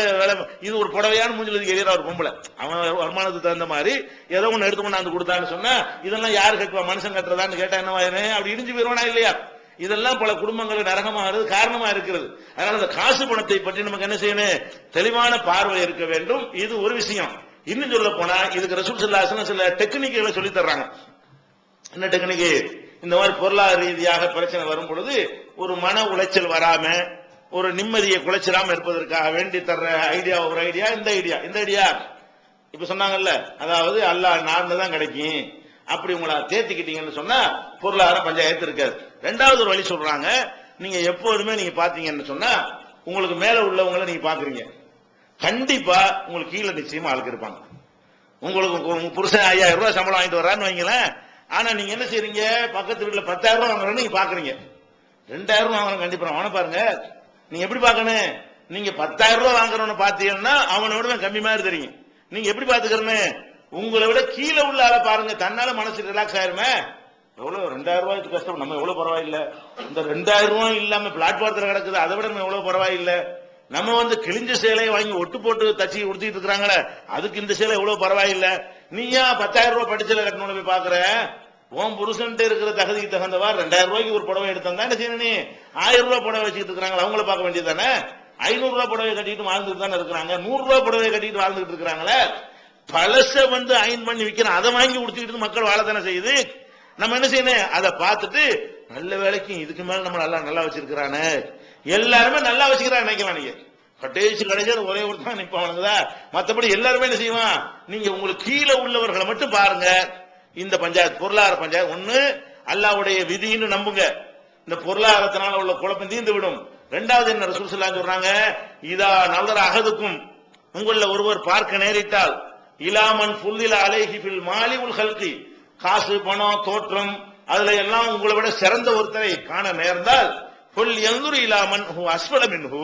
இது ஒரு புடவையான மூஞ்சில் எரியறா ஒரு பொம்பளை, அவன் வருமானத்துக்கு தகுந்த மாதிரி ஏதோ ஒண்ணு எடுத்து கொண்டாந்து கொடுத்தான்னு சொன்னா, இதெல்லாம் யாரு கட்டுவா, மனுஷன் கட்டுறதான்னு கேட்டா என்ன அப்படி இடிஞ்சு போயிருவானா இல்லையா? இதெல்லாம் பல குடும்பங்கள் நரகமாகிறது காரணமா இருக்கிறது. அதனால இந்த காசு பணத்தை பற்றி நமக்கு என்ன செய்யணும், தெளிவான பார்வை இருக்க வேண்டும். இது ஒரு விஷயம். இன்னும் சொல்ல போனா இதுக்கு ரசூல் ஸல்லல்லாஹு அலைஹி வஸல்லம் சில டெக்னிக்குகளை சொல்லி தர்றாங்க. என்ன டெக்னிக்கு? இந்த மாதிரி பொருளாதார ரீதியாக பிரச்சனை வரும் பொழுது ஒரு மன உளைச்சல் வராம, ஒரு நிம்மதியை குலைச்சிடாம இருப்பதற்காக வேண்டி தர்ற ஐடியா ஒரு ஐடியா. இந்த ஐடியா இப்ப சொன்னாங்கல்ல, அதாவது அல்லாஹ் நார்ந்து கிடைக்கும், அப்படி உங்களை தேர்த்திக்கிட்டீங்கன்னு சொன்னா பொருளாதார பஞ்சாயத்து இருக்காது. ரெண்டாவது ஒரு வழி சொல்றாங்க, நீங்க எப்போதுமே நீங்க பாத்தீங்கன்னு சொன்னா உங்களுக்கு மேல உள்ளவங்களை நீங்க பாக்குறீங்க, கண்டிப்பா உங்களுக்கு கீழே நிச்சயமா ஆளுக்கு இருப்பாங்க. உங்களுக்கு உங்க புருஷன் 5000 ரூபாய் சம்பளம் வாங்கிட்டு வர்றான்னு வைங்களேன், ஆனா நீங்க என்ன செய்றீங்க, பக்கத்து வீட்டுல 10,000 ரூபாய் வாங்குறேன்னு நீங்க பாக்குறீங்க, 2000 ரூபாய் வாங்குறேன் கண்டிப்பா அவனை பாருங்க. நீங்க எப்படி பாக்கணும், நீங்க 10,000 ரூபாய் வாங்குறவன பாத்தீங்கன்னா அவனோட கம்மி மாதிரி தெரியும். நீங்க எப்படி பாத்துக்கிறேன்னு, உங்களை விட கீழே உள்ள ஆளை பாருங்க, தன்னால மனசு ரிலாக்ஸ் ஆயிருமே. எவ்வளவு 2000 ரூபாய்க்கு கஷ்டம், நம்ம எவ்வளவு பரவாயில்ல. இந்த 2000 ரூபாய் இல்லாம பிளாட்பாரத்தில் கிடக்குது, அதை விட நம்ம எவ்வளவு பரவாயில்ல. நம்ம கிழிஞ்ச சேலையை வாங்கி ஒட்டு போட்டு தச்சு உடுத்திட்டு இருக்கிறாங்களே, அதுக்கு இந்த சேலை எவ்வளவு பரவாயில்ல. நீயா 10,000 ரூபாய் படிச்சல கட்டணும்னு போய் பாக்குற, உன் புருஷன் இருக்கிற தகுதிக்கு தகுந்தவா 2000 ரூபாய்க்கு ஒரு புடவை எடுத்தா என்ன செய்யணும், நீ 1000 ரூபாய் புடவை வச்சுக்கிட்டு இருக்காங்க, அவங்கள பார்க்க வேண்டியது தானே. 500 ரூபாய் புடவை கட்டிட்டு வாழ்ந்துட்டு தானே இருக்கிறாங்க, 100 ரூபாய் புடவை கட்டிட்டு வாழ்ந்துட்டு இருக்கிறாங்களே. பழச அயன் பண்ணி விற்கிறோம், அதை வாங்கி உடுத்திக்கிட்டு மக்கள் வாழத்தானே செய்யுது. நம்ம என்ன செய்யணும், அதை பார்த்துட்டு நல்ல வேலைக்கு இதுக்கு மேல நம்ம நல்லா வச்சிருக்கிறானே, எல்லாருமே நல்லா வச்சுக்கிறான் நினைக்கலாம். நீங்க கடைசியா ஒரே ஒரு தான் நிப்பானுங்கதா, மற்றபடி எல்லாருமே என்ன செய்வான். நீங்க உங்களுக்கு கீழே உள்ளவர்களை மட்டும் பாருங்க. இந்த பஞ்சாயத்து பொருளாதார பஞ்சாயத்து ஒண்ணு அல்லாஹ்வுடைய விதின்னு நம்புங்க, இந்த பொருளாதாரத்தினால உள்ள குழப்பம் தீர்ந்து விடும். ரெண்டாவது என்ன ரசூல் ஸல்லல்லாஹு அலைஹி வஸல்லம் சொல்றாங்க, இதா நலர அஹதுக்கும், உங்கள ஒருவர் பார்க்க நேரிட்டால், இலாமன் ஃபுல்லில அலைஹி ஃபில் மாலி வல் ஹல்கி, காசு பணம் தோற்றம் அதுல எல்லாம் உங்களை விட சிறந்த ஒருத்தரை காண நேர்ந்தால், ஃபுல் யன்துரு இலாமன் ஹு அஸ்ஃபல மின்ஹு,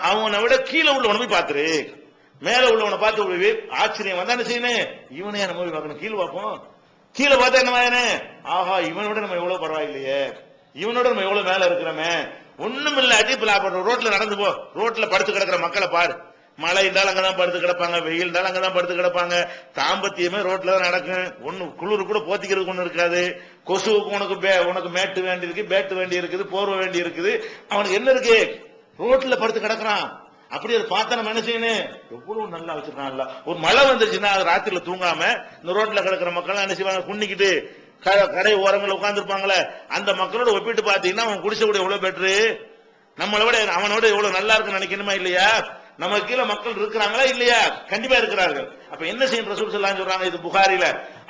அவனை விட கீழே உள்ளவனை போய் பாத்துரு, மேல உள்ளவனை பார்த்து ஆச்சரியம் வந்தா என்ன செய்யணும், இவனையா நம்ம போய் பார்க்கணும், கீழே பார்ப்போம். கீழே பார்த்தா என்ன, ஆஹா இவனோட நம்ம எவ்வளவு பரவாயில்லையே, இவனோட நம்ம எவ்வளவு மேல இருக்கிறோமே. ஒண்ணும் இல்லாட்டி ரோட்ல நடந்து போ, ரோட்ல படுத்து கிடக்கிற மக்களை பாரு, மழை இருந்தாலும் அங்கதான் படுத்து கிடப்பாங்க, வெயில் இருந்தாலும் அங்கதான் படுத்து கிடப்பாங்க, தாம்பத்தியமே ரோட்ல தான் நடக்கும், ஒண்ணு குளிர் கூட போத்திக்கிறதுக்கு ஒண்ணு இருக்காது, கொசுவுக்கு உனக்கு மேட்டு வேண்டி இருக்கு, பேட்டு வேண்டி இருக்குது, போர்வை வேண்டி இருக்குது, அவனுக்கு என்ன இருக்கு, ரோட்ல படுத்து கிடக்குறான். அப்படி அதை பார்த்தா நம்ம என்ன செய்யணும், எவ்வளவு நல்லா வச்சிருக்கான்ல. ஒரு மழை வந்துருச்சுன்னா அது ராத்திரில தூங்காம இந்த ரோட்ல கிடக்கிற மக்கள் என்ன செய்வாங்க, குன்னிக்கிட்டு கடை ஓரங்களில் உட்கார்ந்து இருப்பாங்களே, அந்த மக்களோட ஒப்பிட்டு பாத்தீங்கன்னா அவன் குடிச்ச கூட எவ்வளவு பெட்ரு, நம்மளை விட அவனோட எவ்வளவு நல்லா இருக்குன்னு நினைக்கணுமா இல்லையா? நமக்கு கீழே மக்கள் இருக்கிறாங்களா இல்லையா? கண்டிப்பா இருக்கிறார்கள். அப்ப என்ன செய்யும் ரசூல் ஸல்லல்லாஹு அலைஹி வஸல்லம் சொல்றாங்க, இது புகாரில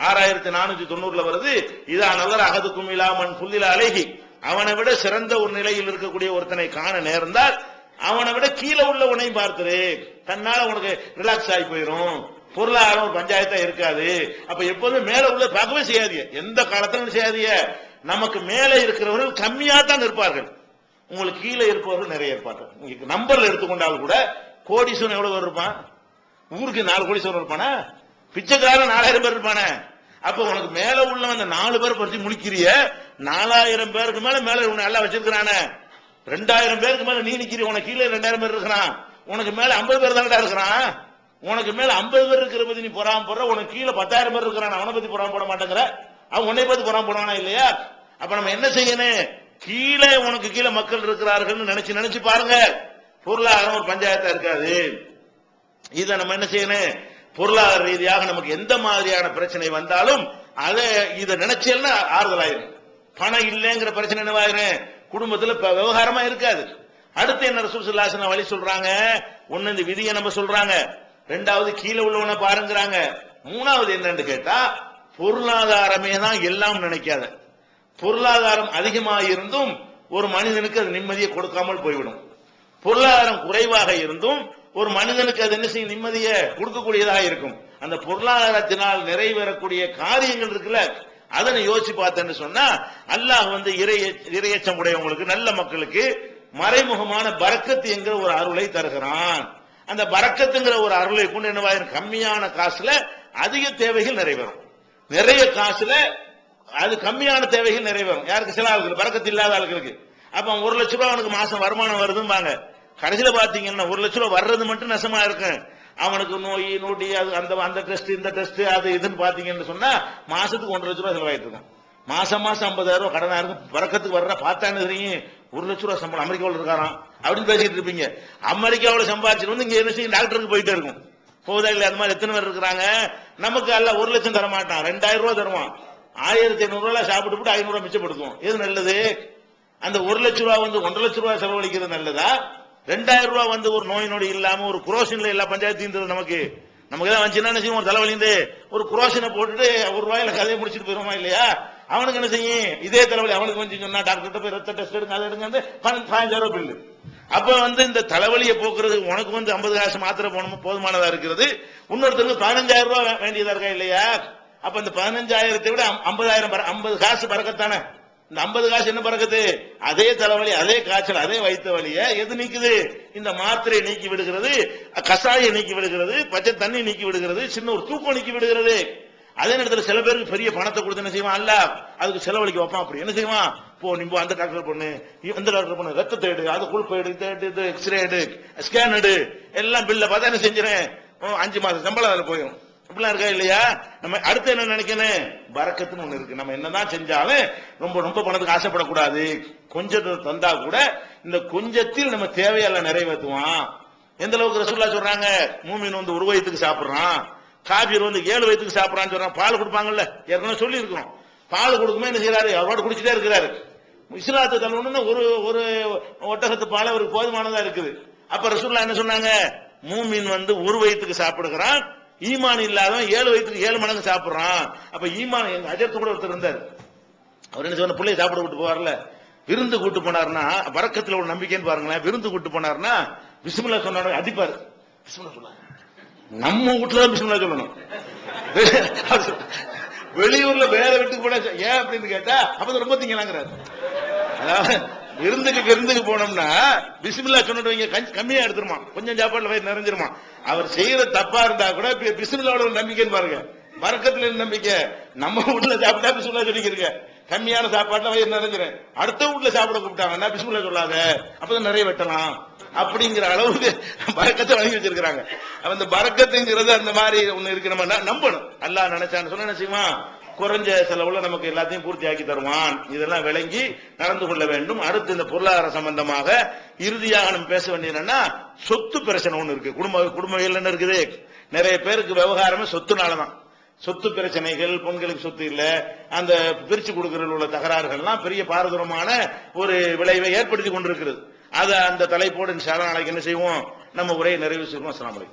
6490 வருது, இதா நலர அஹதுக்கும் இலாமன் ஃபுல்லில அலைஹி, அவனை விட சிறந்த ஒரு நிலையில் இருக்கக்கூடிய ஒருத்தனை காண நேர்ந்தால் அவனை விட கீழே உள்ள உன்னை பார்த்துரு, தன்னால உனக்கு ரிலாக்ஸ் ஆகி போயிடும், பொருளாதாரம் ஒரு பஞ்சாயத்தா இருக்காது. அப்ப எப்போதுமே மேல உள்ள பார்க்கவே செய்யாதீங்க, எந்த காலத்திலும் செய்யாதீங்க. நமக்கு மேல இருக்கிறவர்கள் கம்மியா தான் இருப்பார்கள், உங்களுக்கு கீழே இருப்பவர்கள் நிறைய இருப்பார்கள். நம்பர்ல எடுத்துக்கொண்டால் கூட கோடீஸ்வரன் எவ்வளவு இருப்பான், ஊருக்கு 4 கோடீஸ்வரன் இருப்பானா, பிச்சைக்காரன் 4000 பேர் இருப்பானே. அப்ப உனக்கு மேல உள்ள அந்த 4 பேர் பற்றி முடிக்கிறிய, 4000 பேருக்கு மேல உன்னை நல்லா வச்சிருக்கிறானே, 2000 பேருக்கு மேல நீ நிக்கிற, உனக்கு கீழே 2000 பேர் இருக்கிறான், உனக்கு மேல 50 பேர் தான் இருக்கிறான். உனக்கு மேல 50 பேர் இருக்கிற பத்தி நீ பொறாம போடுற, உனக்கு கீழே 10,000 பேர் இருக்கிறான், அவனை பத்தி பொறாம போட மாட்டேங்கிற, அவன் உன்னை பத்தி பொறாம போடுவானா இல்லையா? அப்ப நம்ம என்ன செய்யணும், கீழே உனக்கு கீழே மக்கள் இருக்கிறார்கள் நினைச்சு பாருங்க, பொருளாதாரம் ஒரு பஞ்சாயத்தா இருக்காது. இதை நம்ம என்ன செய்யணும், பொருளாதார ரீதியாக நமக்கு எந்த மாதிரியான பிரச்சனை வந்தாலும் இதை நினைச்சேன்னா ஆறுதலாயிரும். பணம் இல்லைங்கிற பிரச்சனை என்னவாயிரும், குடும்பத்துல விவகாரமா இருக்காது. அடுத்து என்ன ரசூல் ஸல்லல்லாஹு அலைஹி வஸல்லம் வழி சொல்றாங்க, ஒன்னு இந்த விதியை நம்ம சொல்றாங்க, ரெண்டாவது கீழே உள்ளவனை பாருங்கிறாங்க, மூணாவது என்னன்னு கேட்டா பொருளாதாரமே தான் எல்லாம் நினைக்காத. பொருளாதாரம் அதிகமாக இருந்தும் ஒரு மனிதனுக்கு அது நிம்மதியை கொடுக்காமல் போய்விடும், பொருளாதாரம் குறைவாக இருந்தும் ஒரு மனிதனுக்கு அது என்ன செய்யும், நிம்மதியை கொடுக்கக்கூடியதாக இருக்கும். அந்த பொருளாதாரத்தினால் நிறைவேறக்கூடிய காரியங்கள் இருக்குல்ல, அதனை யோசிச்சு பார்த்தேன்னு சொன்னா அல்லாஹ் வந்து இறையச்சம் உடையவங்களுக்கு, நல்ல மக்களுக்கு மறைமுகமான பரக்கத்து என்கிற ஒரு அருளை தருகிறான். அந்த பரக்கத்துங்கிற ஒரு அருளை கொண்டு என்னவாயிரும், கம்மியான காசுல அதிக தேவைகள் நிறைவேறும். நிறைய காசுல அது கம்மியான தேவைகள் நிறைவேறும். யாருக்கு? சில ஆளுக்கு, பரக்கத்து இல்லாத ஆளுகளுக்கு. அப்ப 1 லட்ச ரூபாய் அவனுக்கு மாசம் வருமானம் வருதும்பாங்க. கடைசியில பாத்தீங்கன்னா 1 லட்ச ரூபாய் வர்றது மட்டும் நெசமா இருக்கு. அவனுக்கு நோய் நோட்டி அது அந்த டெஸ்ட் இந்த டெஸ்ட் அது இதுன்னு பாத்தீங்கன்னு சொன்னா மாசத்துக்கு 1 லட்ச ரூபாய் செலவாயிட்டு இருக்கும். மாசம் 50,000 ரூபாய் கடனா இருக்கும். பறக்கத்துக்கு வர்ற பார்த்தான்னு தெரியும் 1 லட்ச ரூபாய் சம்பளம் அமெரிக்காவில் இருக்காராம் அப்படின்னு பேசிட்டு இருப்பீங்க. அமெரிக்காவில் சம்பாதிச்சுட்டு வந்து இங்க என்ன செய்யும், டாக்டருக்கு போயிட்டே இருக்கும். போதா இல்ல, அந்த மாதிரி எத்தனை பேர் இருக்கிறாங்க. நமக்கு அல்ல 1 லட்சம் தர மாட்டான், 2000 ரூபாய் தருவான். 1500 ரூபாய் சாப்பிட்டு 500 ரூபாய் மிச்சப்படுத்துவோம். எது நல்லது? அந்த 1 லட்ச ரூபாய் வந்து 1.5 லட்ச ரூபாய் செலவழிக்கிறது நல்லதா, 2000 ரூபாய் வந்து ஒரு நோய் நொடி இல்லாம ஒரு குரோஷன்ல எல்லா பஞ்சாயத்து நமக்கு தான் வந்துச்சுன்னா என்ன செய்யும், ஒரு தலைவலிந்து ஒரு குரோஷனை போட்டுட்டு 1 ரூபாயில கதையை முடிச்சுட்டு போயிருமா இல்லையா? அவனுக்கு என்ன செய்யும், இதே தலைவலி அவனுக்கு வந்து சொன்னா டாக்டர் போய் ரத்த டெஸ்ட் எடுங்க, அதை எடுங்க, 15,000 ரூபாய் பில்லு. அப்ப வந்து இந்த தலைவலியை போக்குறது உனக்கு வந்து 50 காசு மாத்திரை போனோம் போதுமானதா இருக்கிறது, இன்னொருத்தருக்கு 15,000 ரூபாய் வேண்டியதா இருக்கா இல்லையா? அப்ப இந்த 15,000 விட 50 காசு பறக்கத்தானே. இந்த 50 காசு என்ன பறக்குது? அதே தலைவலி, அதே காய்ச்சல், அதே வயிற்று வலிய எது நீக்குது? இந்த மாத்திரை நீக்கி விடுகிறது, கஷாயம் நீக்கி விடுகிறது, பச்சை தண்ணி நீக்கி விடுகிறது, சின்ன ஒரு தூக்கம் நீக்கி விடுகிறது. அதே நேரத்தில் சில பேருக்கு பெரிய பணத்தை கொடுத்து என்ன செய்வான், அல்ல அதுக்கு செலவழிக்க வைப்பான். அப்படி என்ன செய்வான், போ நீ அந்த டாக்டர் பொண்ணு, இந்த டாக்டர் பொண்ணு, ரத்தத்தை எடு, அது குழுப்பை எடு, எக்ஸ்ரே எடு, ஸ்கேன் எடு, எல்லாம் பில்ல பார்த்தா என்ன செஞ்சிடறேன், 5 மாசம் சம்பளம் அதில் போயிடும். இப்படிலாம் இருக்கா இல்லையா? நம்ம அடுத்து என்ன நினைக்கணும், பரக்கத்துன்னு ஒண்ணு இருக்கு. நம்ம என்னதான் செஞ்சாலும் ரொம்ப ரொம்ப பணத்துக்கு ஆசைப்படக்கூடாது. கொஞ்சத்தை தந்தா கூட இந்த கொஞ்சத்தில் நம்ம தேவையெல்லாம் நிறைவேற்றுவான். எந்த அளவுக்கு ரசூலுல்லாஹ் சொல்றாங்க, மூமின் வந்து 1 வயதுக்கு சாப்பிடுறான், காபீர் வந்து 7 வயதுக்கு சாப்பிடறான்னு சொல்றான். பால் கொடுப்பாங்கல்ல, ஏற்கனவே சொல்லி இருக்கிறோம். பால் கொடுக்குமே என்ன செய்யறாரு, அவரோட குடிச்சிட்டே இருக்கிறாரு. இஸ்லாத்தை தள்ளணும்னா ஒரு ஒட்டகத்து பால் அவருக்கு போதுமானதா இருக்குது. அப்ப ரசூலுல்லாஹ் என்ன சொன்னாங்க, மூமின் வந்து 1 வயதுக்கு சாப்பிடுகிறான், ஈமான் இல்லாதவன் 7 வயதுக்கு 7 மடங்கு சாப்பிடுறான். அப்ப ஈமான், எங்க அஜர்த்து கூட ஒருத்தர் இருந்தார். அவர் என்ன சொன்ன, பிள்ளைய சாப்பிட கூட்டு போவார்ல, விருந்து கூட்டு போனார்னா பரக்கத்துல ஒரு நம்பிக்கைன்னு பாருங்களேன். விருந்து கூட்டு போனார்னா பிஸ்மில்லா சொன்ன அடிப்பாரு. பிஸ்மில்லா சொன்னாங்க, நம்ம வீட்டுலதான் பிஸ்மில்லா சொல்லணும். வெளியூர்ல வேற வீட்டுக்கு போனா ஏன் அப்படின்னு கேட்டா அப்ப ரொம்ப திங்கலாங்கிறாரு. அதாவது விருந்துக்கு போனோம்னா பிஸ்மில்லா சொன்னிட்டு வைங்க, கம்மியா எடுத்துருமா, கொஞ்சம் சாப்பாடுல வயிறு நிறைஞ்சிருமா. அவர் செய்யற தப்பா இருந்தா கூட பிஸ்மில்லாவோட ஒரு நம்பிக்கைன்னு பாருங்க, பரக்கத்துல நம்பிக்கை. நம்ம வீட்டுல சாப்பிட்டா பிஸ்மில்லா சொல்லிக்கிறீங்க, கம்மியான சாப்பாட்டுல வயிறு நிறைஞ்சிரும். அடுத்த வீட்டுல சாப்பிட கூப்பிட்டாங்கன்னா பிஸ்மில்லா சொல்லாத, அப்பதான் நிறைய வெட்டலாம் அப்படிங்கிற அளவுக்கு பரக்கத்தை வழங்கி வச்சிருக்காங்க. அந்த பரக்கத்துங்கிறது அந்த மாதிரி ஒண்ணு இருக்கு. நம்ம நம்பணும். அல்லாஹ் நினைச்சான்னு சொன்னா என்ன செய்வான், குறைஞ்ச செலவுல நமக்கு எல்லாத்தையும் பூர்த்தி ஆக்கி தருவான். இதெல்லாம் விளங்கி நடந்து கொள்ள வேண்டும். அடுத்து இந்த பொருளாதார சம்பந்தமாக இறுதியாக நம்ம பேச வேண்டியது என்னன்னா, சொத்து பிரச்சனை ஒண்ணு இருக்கு. குடும்பங்கள் என்ன இருக்குது, நிறைய பேருக்கு விவகாரமே சொத்துனாலதான். சொத்து பிரச்சனைகள், பெண்களுக்கு சொத்து இல்ல, அந்த பிரிச்சு கொடுக்கறதுல உள்ள தகராறுகள்லாம் பெரிய பாரதூரமான ஒரு விளைவை ஏற்படுத்தி கொண்டிருக்கிறது. அது அந்த தலைப்போடு நாளைக்கு என்ன செய்வோம், நம்ம உரையை நிறைவு செய்வோம். அஸ்ஸலாமு அலைக்கும்.